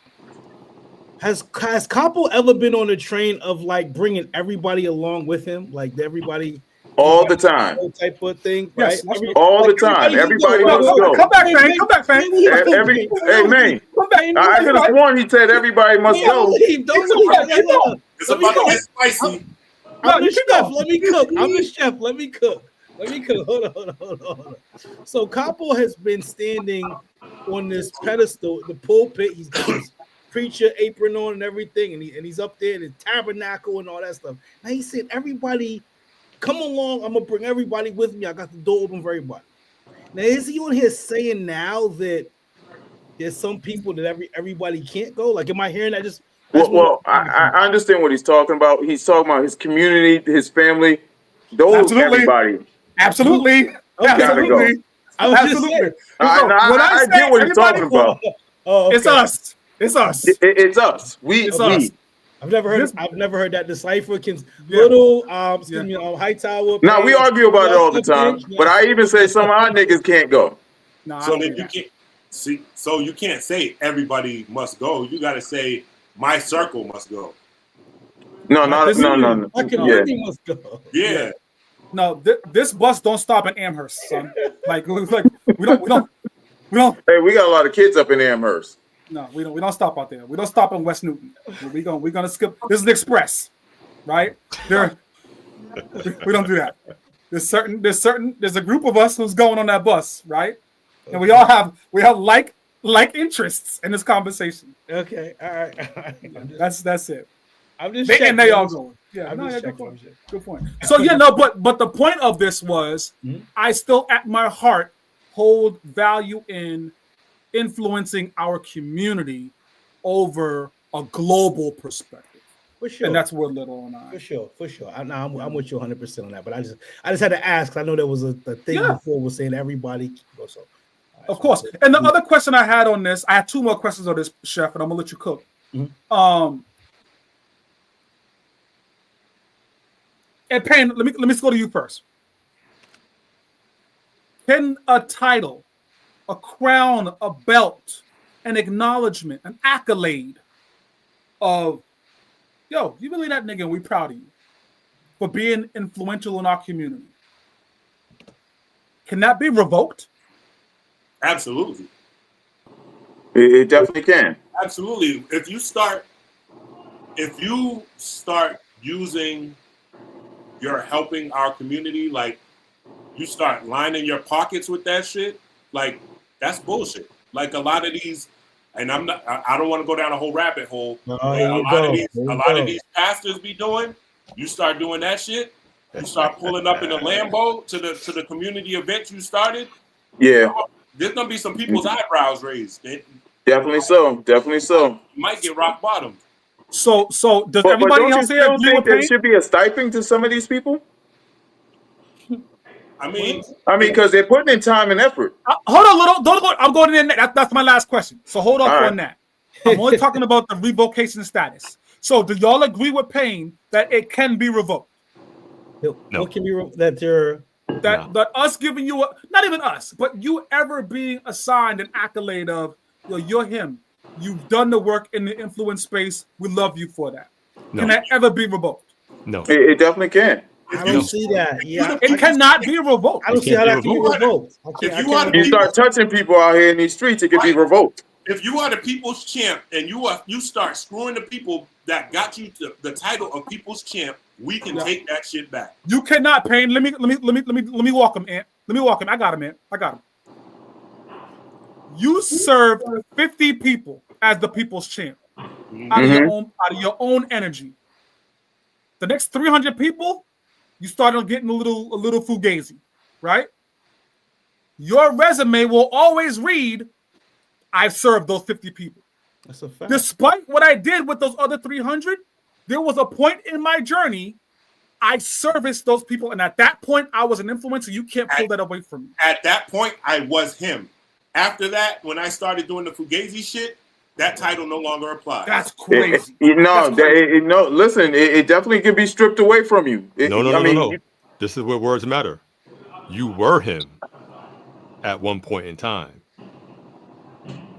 Has Capo ever been on a train of like bringing everybody along with him, like everybody all the time type of thing, yes, right? All the time. Everybody must go. Come back, Fang. Hey, man. I could have sworn he said everybody must go. Don't leave. It's about to get spicy. I'm the chef. Let me cook. Let me cook. Hold on. So Capo has been standing on this pedestal, the pulpit. He's got his preacher apron on and everything, and he's up there in the tabernacle and all that stuff. Now he said, everybody, come along. I'm gonna bring everybody with me. I got the door open for everybody. Now is he on here saying now that there's some people that everybody can't go? Like, am I hearing that? Just well, I understand what he's talking about. He's talking about his community, his family. Those everybody. Absolutely. Gotta go. Absolutely. I get what he's talking about. Oh, okay. It's us. It's us. It's us. I've never heard that decipher. Little Hightower. Now we argue about it all the time, but I even say some of our niggas can't go. No, so then you can't see. So you can't say everybody must go. You got to say my circle must go. No. My community must go. Yeah. No, this bus don't stop in Amherst, son. Like we don't. Hey, we got a lot of kids up in Amherst. No, we don't stop out there. We don't stop in West Newton. We're gonna skip. This is the express, right? We don't do that. There's a group of us who's going on that bus, right? And we have like interests in this conversation. Okay, all right. That's it. I'm just And they all going. Yeah, good point. So but the point of this was I still at my heart hold value in influencing our community over a global perspective. For sure. And that's what Little and I. For sure. I'm with you 100% on that. But I just had to ask. I know there was a thing before was saying everybody. So, of course. And the other question I had on this, I had two more questions on this, Chef, and I'm gonna let you cook. And Payne, let me go to you first. Can a title, a crown, a belt, an acknowledgement, an accolade of, yo, you really that nigga and we proud of you for being influential in our community. Can that be revoked? Absolutely. It definitely can. Absolutely. If you start using your helping our community, like you start lining your pockets with that shit, like that's bullshit. Like a lot of these, and I don't want to go down a whole rabbit hole. A lot of these pastors be doing. You start doing that shit. You start pulling up in a Lambo to the community event you started. Yeah, there's gonna be some people's eyebrows raised. Definitely so. You might get rock bottom. So does everybody else here agree with there should be a stipend to some of these people? I mean, because they're putting in time and effort. Hold on, Little. Don't go. I'm going in. That's my last question. So hold on on that. I'm only talking about the revocation status. So do y'all agree with Payne that it can be revoked? No. What can be that us giving you not even us, but you ever being assigned an accolade of you're him. You've done the work in the influence space. We love you for that. No. Can that ever be revoked? No. It definitely can. I don't see that. Yeah, it cannot be revoked. I don't see how that can be revoked. You start touching people out here in these streets, it can be revoked. If you are the people's champ and you start screwing the people that got you the title of people's champ, we can take that shit back. You cannot, Payne. Let me walk him, Ant. Let me walk him. I got him, Ant. I got him. You served 50 people as the people's champ out of your own energy. The next 300 people, you started getting a little fugazi, right? Your resume will always read, "I've served those 50 people." That's a fact. Despite what I did with those other 300, there was a point in my journey I serviced those people, and at that point, I was an influencer. You can't pull that away from me. At that point, I was him. After that, when I started doing the fugazi shit, that title no longer applies. That's crazy. Listen, it definitely can be stripped away from you. No. This is where words matter. You were him at one point in time.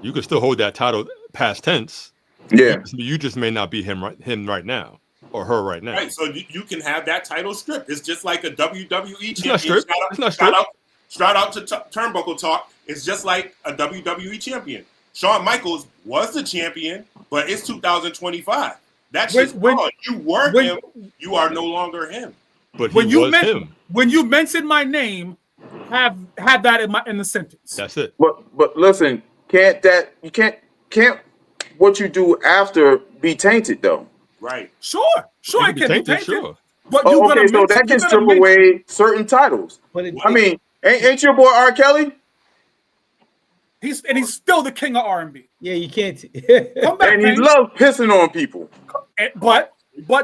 You can still hold that title past tense. Yeah. You just may not be him right now or her right now. Right. So you can have that title stripped. It's just like a WWE it's champion. Not stripped. Shout out to Turnbuckle Talk. It's just like a WWE champion. Shawn Michaels was the champion, but it's 2025. That's just when you were him. You are no longer him. But when you mention my name, have that in the sentence. That's it. But listen, can't what you do after be tainted though? Right. Sure, it can be tainted. Sure. But so that can strip away certain titles. Ain't your boy R. Kelly? He's still the king of R&B. Yeah, you can't. Come back, and he loves pissing on people. But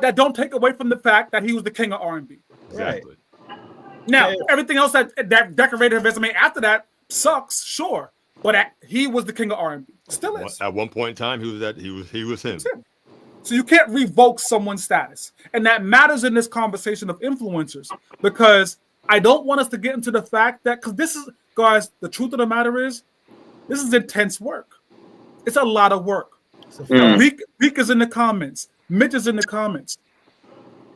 that don't take away from the fact that he was the king of R&B. Exactly. Right. Now, everything else that decorated his resume after that sucks, sure. But he was the king of R&B. Still is. At one point in time, he was him. So you can't revoke someone's status. And that matters in this conversation of influencers, because I don't want us to get into the fact that, because this is, guys, the truth of the matter is, this is intense work. It's a lot of work. Reek is in the comments. Mitch is in the comments.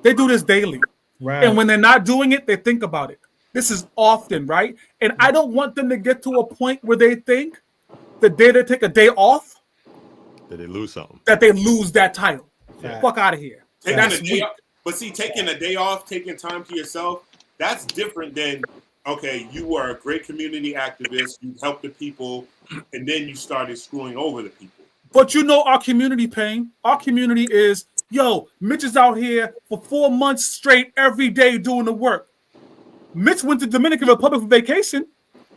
They do this daily. Right. And when they're not doing it, they think about it. This is often, right? And I don't want them to get to a point where they think the day they take a day off, Did they lose something? that they lose that title. Yeah. Fuck out of here. Taking That's a day weak. off, but see, taking a day off, taking time to yourself, that's different than, okay, you were a great community activist, you helped the people, and then you started screwing over the people. But you know our community, Pain. Our community is, yo, Mitch is out here for 4 months straight every day doing the work. Mitch went to Dominican Republic for vacation.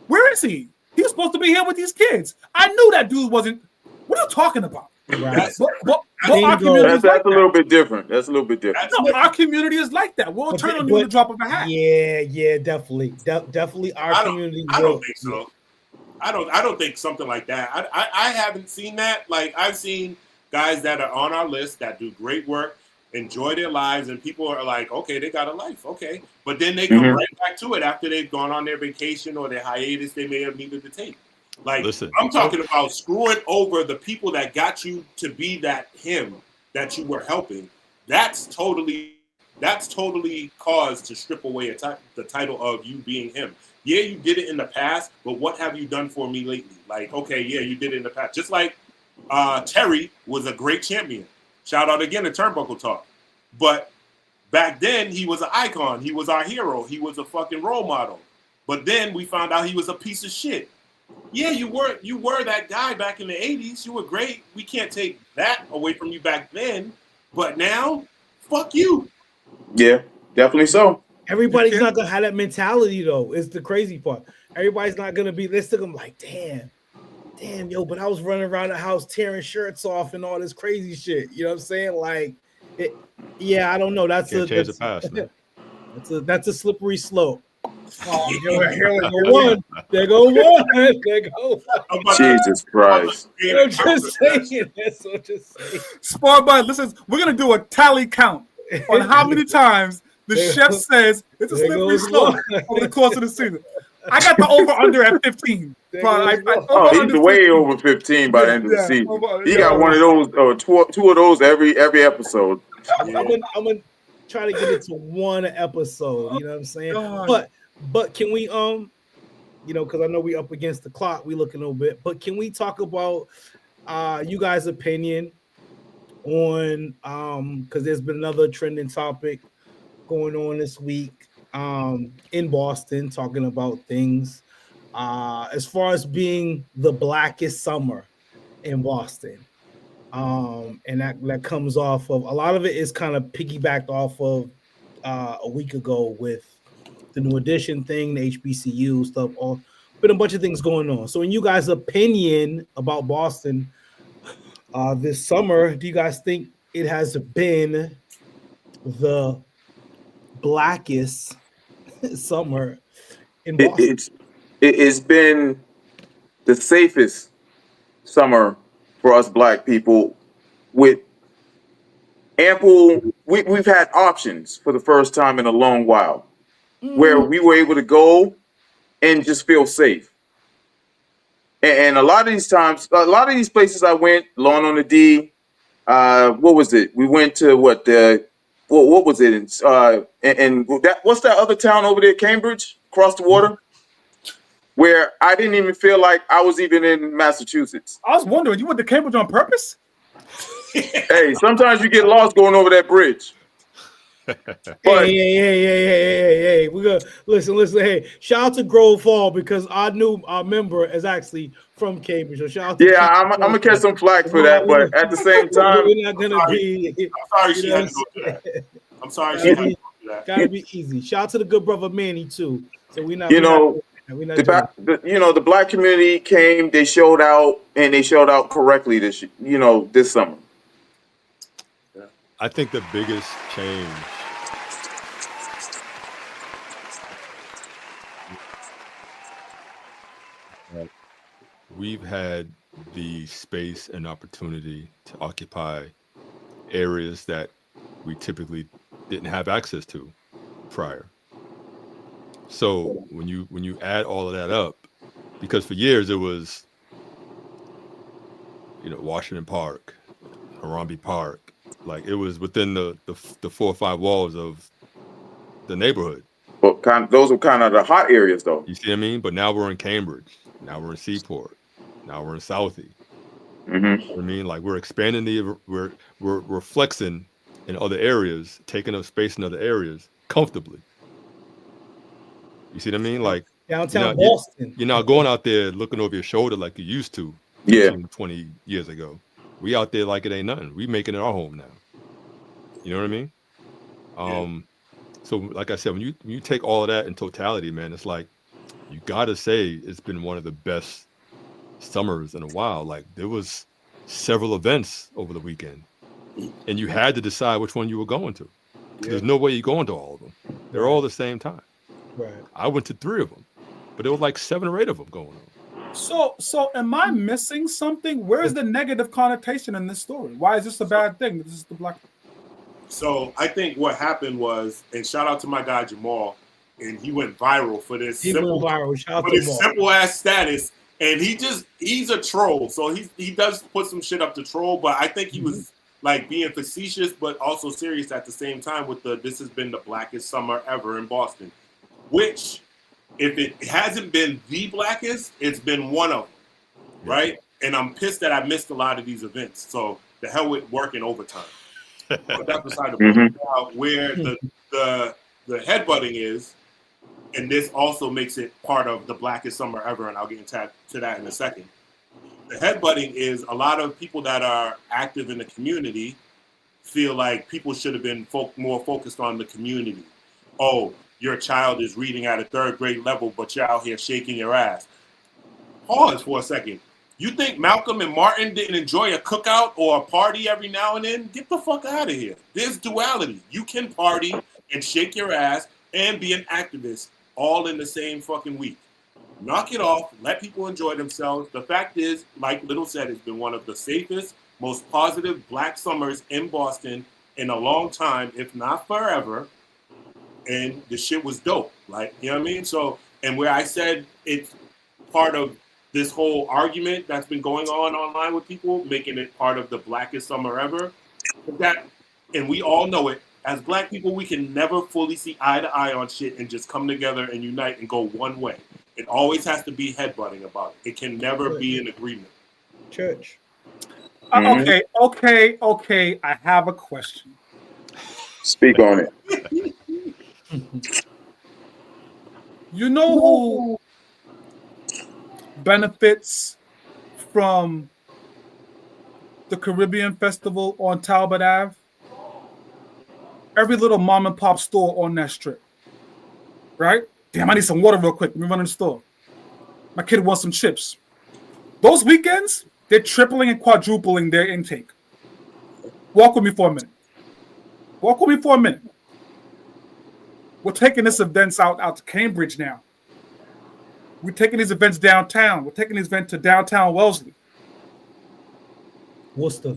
Where is he? He was supposed to be here with these kids. I knew that dude wasn't. What are you talking about? Right. But our community is That's a little bit different. That's a little bit different. No, our community is like that. We'll turn on you in the drop of a hat. Yeah, definitely. Definitely our community. I don't think so. I don't think something like that. I haven't seen that. Like, I've seen guys that are on our list that do great work, enjoy their lives, and people are like, okay, they got a life, okay. But then they come right back to it after they've gone on their vacation or their hiatus they may have needed to take. Like, listen, I'm talking about screwing over the people that got you to be that him that you were helping. That's totally cause to strip away the title of you being him. Yeah, you did it in the past, but what have you done for me lately? Like, okay, yeah, you did it in the past. Just like Terry was a great champion. Shout out again to Turnbuckle Talk. But back then, he was an icon. He was our hero. He was a fucking role model. But then we found out he was a piece of shit. Yeah, you were that guy back in the 80s. You were great. We can't take that away from you back then. But now, fuck you. Yeah, definitely so. Everybody's not gonna have that mentality though. It's the crazy part. Everybody's not gonna be listening. I'm like, damn, yo, but I was running around the house tearing shirts off and all this crazy shit. You know what I'm saying? Like, I don't know. That's the past, man. That's a slippery slope. Oh, here go one. There go one. There go one. Jesus Christ. I'm just saying. That's what I'm just saying. Spar Bud, listen, we're gonna do a tally count on how many times the chef says it's a slippery slope over the course of the season. I got the over under at 15. He's way over 15 by the end of the season. He got one of those, two of those every episode. I'm gonna try to get it to one episode. You know what I'm saying? But can we because I know we up against the clock, we look a little bit. But can we talk about you guys' opinion on because there's been another trending topic going on this week in Boston, talking about things as far as being the blackest summer in Boston. And that comes off of a lot of it is kind of piggybacked off of a week ago with the New Edition thing, the HBCU stuff, been a bunch of things going on. So in you guys' opinion about Boston this summer, do you guys think it has been the blackest summer in Boston? It's been the safest summer for us black people with ample, we've had options for the first time in a long while where we were able to go and just feel safe. And a lot of these times, a lot of these places I went, Lawn on the D, what was it? We went to what was it? And what's that other town over there, Cambridge, across the water? Where I didn't even feel like I was even in Massachusetts. I was wondering, you went to Cambridge on purpose? Hey, sometimes you get lost going over that bridge. Hey, we're gonna listen. Hey, shout out to Grove Hall because our member is actually from Cambridge. So shout out to I'm gonna catch some flack for that, but at the same time, we're not gonna be. I'm sorry she had to go through that. I'm sorry she had to go through that. Gotta be easy. Shout out to the good brother Manny too. So we're not. The black community came. They showed out, and they showed out correctly this summer. I think the biggest change we've had the space and opportunity to occupy areas that we typically didn't have access to prior. So when you add all of that up, because for years it was, Washington Park, Harambe Park, like it was within the 4 or 5 walls of the neighborhood. But those were kind of the hot areas, though. You see what I mean? But now we're in Cambridge. Now we're in Seaport. Now we're in Southie. Mm-hmm. You know what I mean? Like we're expanding we're flexing in other areas, taking up space in other areas comfortably. You see what I mean? Like downtown Boston. You're not going out there looking over your shoulder like you used to 20 years ago. We out there like it ain't nothing. We making it our home now. You know what I mean? So like I said, when you take all of that in totality, man, it's like you gotta say it's been one of the best summers in a while. Like there was several events over the weekend, and you had to decide which one you were going to. There's no way you're going to all of them. They're all the same time. Right. I went to 3 of them, but there were like 7 or 8 of them going on. So am I missing something? Where's the negative connotation in this story? Why is this a bad thing? This is the black. So I think what happened was, and shout out to my guy Jamal, and he went viral for this simple ass status. And he's a troll. So he does put some shit up to troll, but I think he was like being facetious, but also serious at the same time with this has been the blackest summer ever in Boston. Which, if it hasn't been the blackest, it's been one of them, right? And I'm pissed that I missed a lot of these events. So the hell with working overtime. But that's beside the point. Now, where the headbutting is, and this also makes it part of the blackest summer ever, and I'll get into that in a second. The headbutting is a lot of people that are active in the community feel like people should have been more focused on the community. Oh, your child is reading at a 3rd grade level, but you're out here shaking your ass. Pause for a second. You think Malcolm and Martin didn't enjoy a cookout or a party every now and then? Get the fuck out of here. There's duality. You can party and shake your ass and be an activist all in the same fucking week. Knock it off. Let people enjoy themselves. The fact is, like Little said, it's been one of the safest, most positive black summers in Boston in a long time, if not forever. And the shit was dope. Like, you know what I mean? So, and where I said it's part of this whole argument that's been going on online with people, making it part of the blackest summer ever. And we all know it. As black people, we can never fully see eye to eye on shit and just come together and unite and go one way. It always has to be headbutting about it. It can never be an agreement. Church. Okay. I have a question. Speak on it. You know who benefits from the Caribbean Festival on Talbot Ave? Every little mom and pop store on that strip, right? Damn, I need some water real quick. Let me run in the store. My kid wants some chips. Those weekends, they're tripling and quadrupling their intake. Walk with me for a minute. We're taking this events out to Cambridge now. We're taking these events downtown. We're taking these events to downtown Wellesley. Worcester.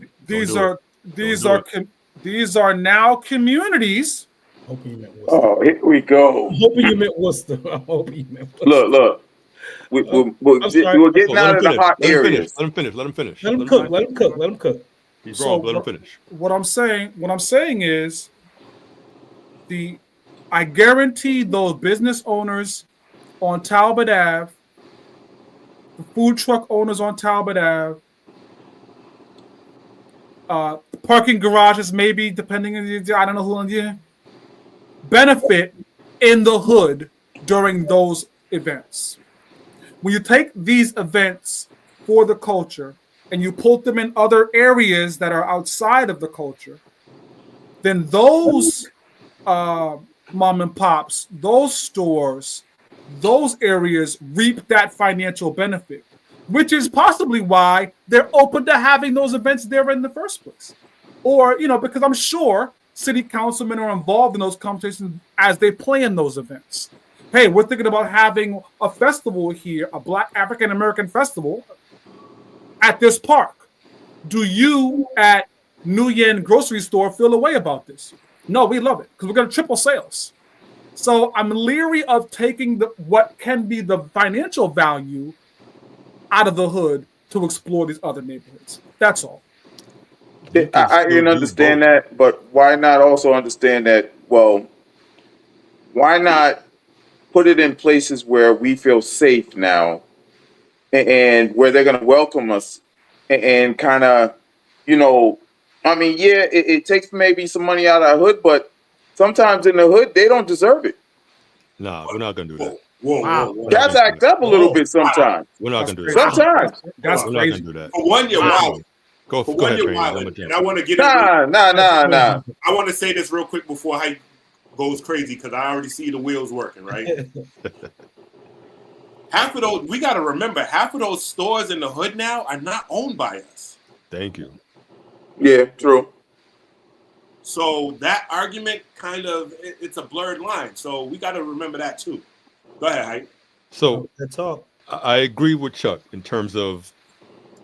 These are now communities. Hoping you meant Worcester. Oh, here we go. I'm hoping you meant Worcester. Look. We're getting out of the hot areas. Let him finish. Let him cook. He's wrong. Let him finish. What I'm saying is, I guarantee those business owners on Talbot Ave, the food truck owners on Talbot Ave, parking garages, maybe, depending on I don't know who on the benefit in the hood during those events. When you take these events for the culture and you put them in other areas that are outside of the culture, then those mom and pops, those stores, those areas reap that financial benefit, which is possibly why they're open to having those events there in the first place. Or, because I'm sure city councilmen are involved in those conversations as they plan those events. Hey, we're thinking about having a festival here, a Black African-American festival at this park. Do you at New Yen grocery store feel a way about this? No, we love it because we're going to triple sales. So I'm leery of taking what can be the financial value out of the hood to explore these other neighborhoods. That's all. I can understand that, but why not also understand that, well, why not put it in places where we feel safe now, and where they're gonna welcome us, and kind of, I mean, yeah, it takes maybe some money out of the hood, but sometimes in the hood they don't deserve it. Nah, we're not gonna do that. Wow. We're not Cats gonna do act that. up a little bit sometimes. We're not That's gonna do crazy. that. Sometimes. That's We're not crazy. gonna do that. For one, you're wild. Go For go one, ahead, you're Train. I'm wild. gonna And jump. I want to get it. Nah. I want to say this real quick before Hype goes crazy because I already see the wheels working, right? Half of those, we got to remember, half of those stores in the hood now are not owned by us. Thank you. Yeah, true. So that argument it's a blurred line. So we got to remember that too. Go ahead, Hype. So That's all. I agree with Chuck in terms of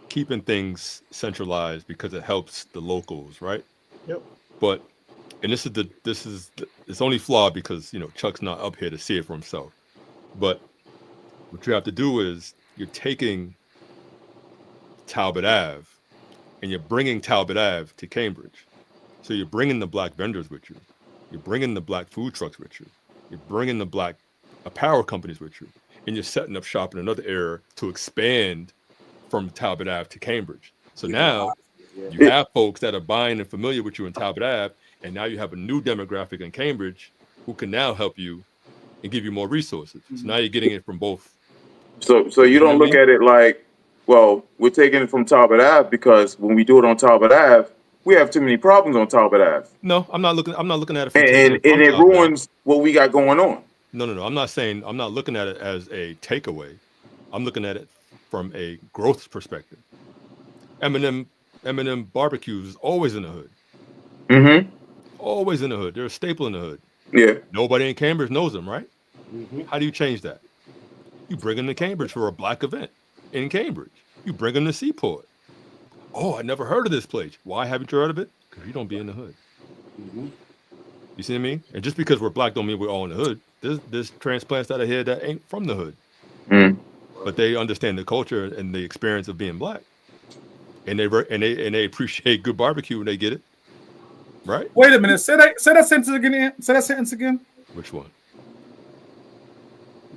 keeping things centralized because it helps the locals, right? Yep. But and it's only flawed because Chuck's not up here to see it for himself. But what you have to do is you're taking Talbot Ave and you're bringing Talbot Ave to Cambridge. So you're bringing the black vendors with you. You're bringing the black food trucks with you. You're bringing the black apparel companies with you. And you're setting up shop in another area to expand from Talbot Ave to Cambridge. So now you have folks that are buying and familiar with you in Talbot Ave, and now you have a new demographic in Cambridge who can now help you and give you more resources. So now you're getting it from both. So you don't look at it like, well, we're taking it from Talbot Ave because when we do it on Talbot Ave, we have too many problems on Talbot Ave. No, I'm not looking at it from and it ruins what we got going on. No. I'm not looking at it as a takeaway. I'm looking at it from a growth perspective. Eminem barbecues is always in the hood. Mm-hmm. Always in the hood. They're a staple in the hood. Yeah. Nobody in Cambridge knows them, right? Mm-hmm. How do you change that? You bring them to Cambridge for a black event in Cambridge. You bring them to Seaport. Oh, I never heard of this place. Why haven't you heard of it? Because you don't be in the hood. Mm-hmm. You see what I mean? And just because we're black don't mean we're all in the hood. There's transplants that are here that ain't from the hood. Mm. But they understand the culture and the experience of being black. And they appreciate good barbecue when they get it. Right? Wait a minute. Say that sentence again. Say that sentence again. Which one?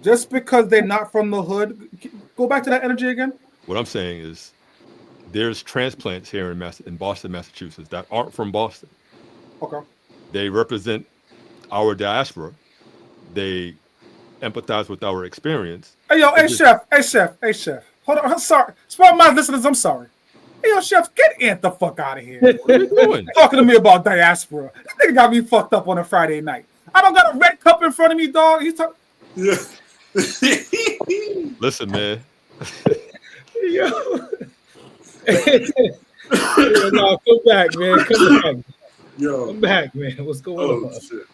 Just because they're not from the hood, go back to that energy again. What I'm saying is there's transplants here in Boston, Massachusetts that aren't from Boston. Okay. They represent our diaspora. They empathize with our experience. Hey, chef. Hold on. I'm sorry. For my listeners, I'm sorry. Hey, yo, chef, get Ant the fuck out of here. What are you doing? Talking to me about diaspora. This nigga got me fucked up on a Friday night. I don't got a red cup in front of me, dog. He's talking. Yeah. Listen, man. Yo. No, come back, man. Come back, man. What's going on? Shit.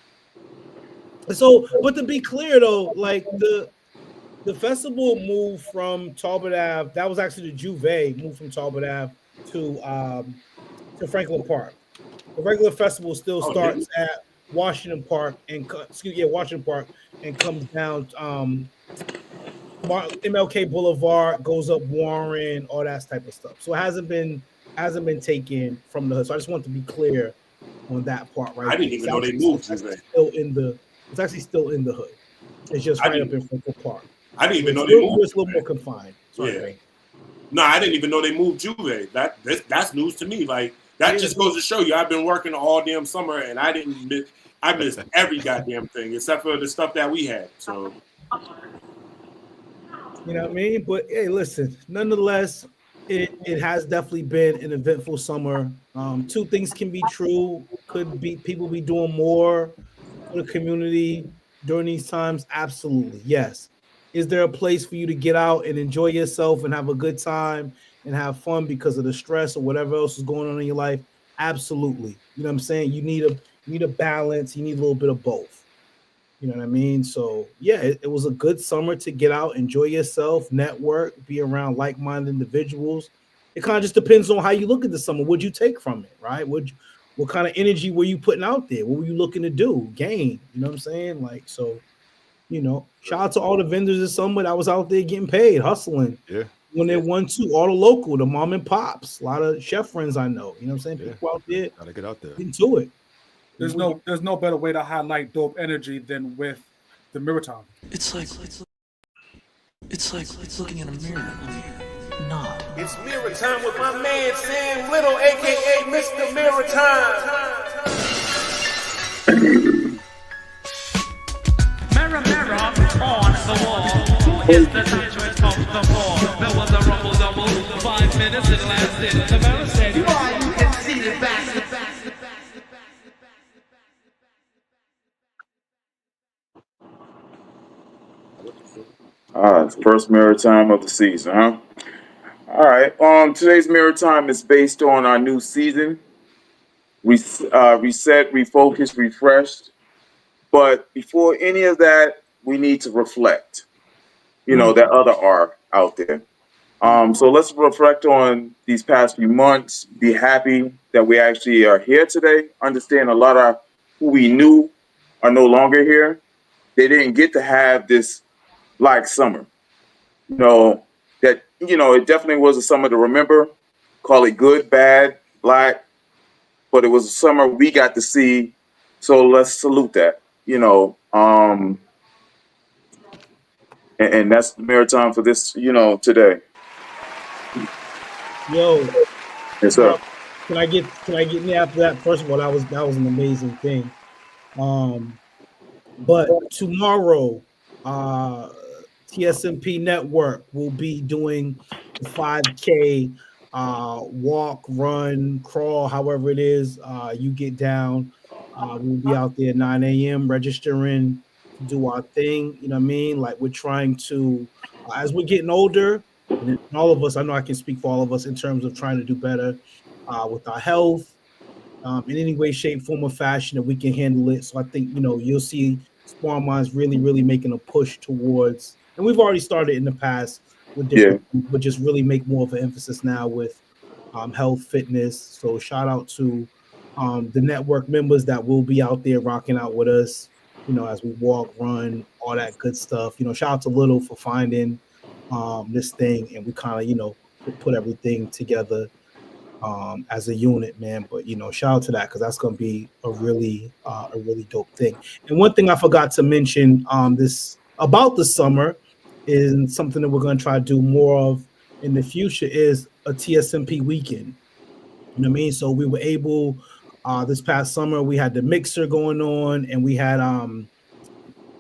So, but to be clear though, like the festival moved from Talbot Ave. That was actually the Juve moved from Talbot Ave to Franklin Park. The regular festival still starts at Washington Park and comes down MLK Boulevard, goes up Warren, all that type of stuff. So it hasn't been taken from the hood. So I just want to be clear on that part, right? I didn't even know they moved. It's actually still in the hood. It's just right up in Franklin Park. I didn't even know they moved. It's a little more confined. Sorry, No, I didn't even know they moved Juve. That's news to me. Like that just goes to show you, I've been working all damn summer and I missed every goddamn thing except for the stuff that we had. So you know what I mean? But hey, listen, nonetheless, it has definitely been an eventful summer. Two things can be true. Could be people be doing more for the community during these times? Absolutely, yes. Is there a place for you to get out and enjoy yourself and have a good time and have fun because of the stress or whatever else is going on in your life? Absolutely. You know what I'm saying? You need a balance. You need a little bit of both. You know what I mean? So yeah, it was a good summer to get out, enjoy yourself, network, be around like-minded individuals. It kind of just depends on how you look at the summer. What'd you take from it, right? What kind of energy were you putting out there? What were you looking to do? Gain, you know what I'm saying? Like, so, you know, shout out to all the vendors this summer that was out there getting paid, hustling. Yeah. When they won too, all the local, the mom and pops, a lot of chef friends I know. You know what I'm saying? Yeah. People out there Gotta get out there. into it. There's no better way to highlight dope energy than with the mirror time. It's like looking in a mirror. Not. It's mirror time with my man Sam Little, aka Mr. Mirror Time. Mirror, mirror on the wall. Who is the tyrant of the ball? There was a rumble double. 5 minutes it lasted. The mirror said, "You are you conceited bastard." It's first mirror time of the season, huh? All right. Today's mirror time is based on our new season. Reset, refocus, refreshed. But before any of that, we need to reflect. That other R out there. So let's reflect on these past few months. Be happy that we actually are here today. Understand a lot of who we knew are no longer here. They didn't get to have this like summer. It definitely was a summer to remember. Call it good, bad, black, but it was a summer we got to see. So let's salute that. And that's the mirror time for this, today. Yo, Yes, sir. can I get me after that? First of all, that was an amazing thing. But tomorrow, TSMP Network will be doing the 5K walk, run, crawl, however it is you get down. We'll be out there at 9 a.m. registering to do our thing. You know what I mean? Like we're trying to, as we're getting older, and all of us, I know I can speak for all of us in terms of trying to do better with our health in any way, shape, form, or fashion that we can handle it. So I think, you'll see Sparring Minds really, really making a push towards, and we've already started in the past with different, but just really make more of an emphasis now with health, fitness. So shout out to the network members that will be out there rocking out with us, as we walk, run, all that good stuff. Shout out to Little for finding this thing, and we kind of, put everything together as a unit, man. But shout out to that, because that's going to be a really dope thing. And one thing I forgot to mention this about the summer is something that we're going to try to do more of in the future is a TSMP weekend. You know what I mean? So we were able this past summer, we had the mixer going on, and we had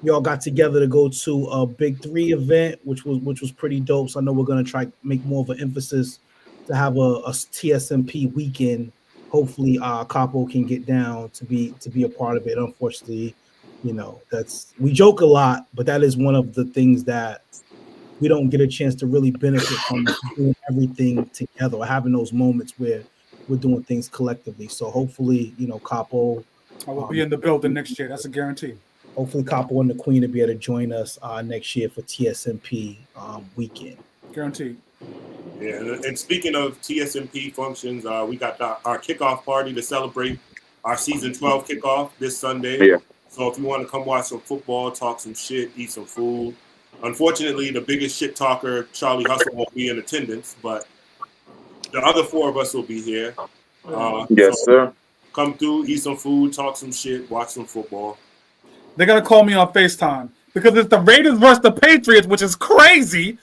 we all got together to go to a Big 3 event, which was pretty dope. So I know we're going to try make more of an emphasis to have a TSMP weekend. Hopefully Capo can get down to be a part of it. Unfortunately, we joke a lot, but that is one of the things that we don't get a chance to really benefit from, doing everything together or having those moments where we're doing things collectively. So hopefully, Capo, I will be in the building next year. That's a guarantee. Hopefully Capo and the Queen will be able to join us next year for TSMP weekend. Guaranteed. Yeah, and speaking of TSMP functions, we got our kickoff party to celebrate our season 12 kickoff this Sunday. Yeah. So if you want to come watch some football, talk some shit, eat some food. Unfortunately, the biggest shit talker, Charlie Hustle, won't be in attendance, but the other 4 of us will be here. Yes, sir. Come through, eat some food, talk some shit, watch some football. They're going to call me on FaceTime because it's the Raiders versus the Patriots, which is crazy.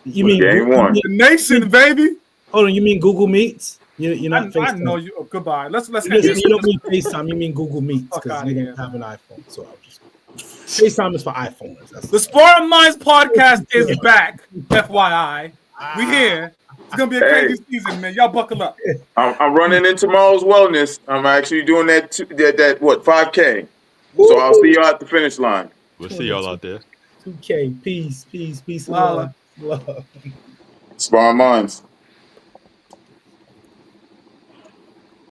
You mean Game one. The nation, baby. Hold on, you mean Google Meets? You're not FaceTime. I know you. Oh, goodbye. Let's you don't mean FaceTime. You mean Google Meets because you don't have an iPhone. So I'll just FaceTime is for iPhones. The Sparring Minds podcast is back. FYI, we here. It's gonna be a crazy season, man. Y'all buckle up. I'm running in tomorrow's wellness. I'm actually doing that 5K. So I'll see y'all at the finish line. We'll see y'all out there. 2K. Peace, love. Sparring Minds.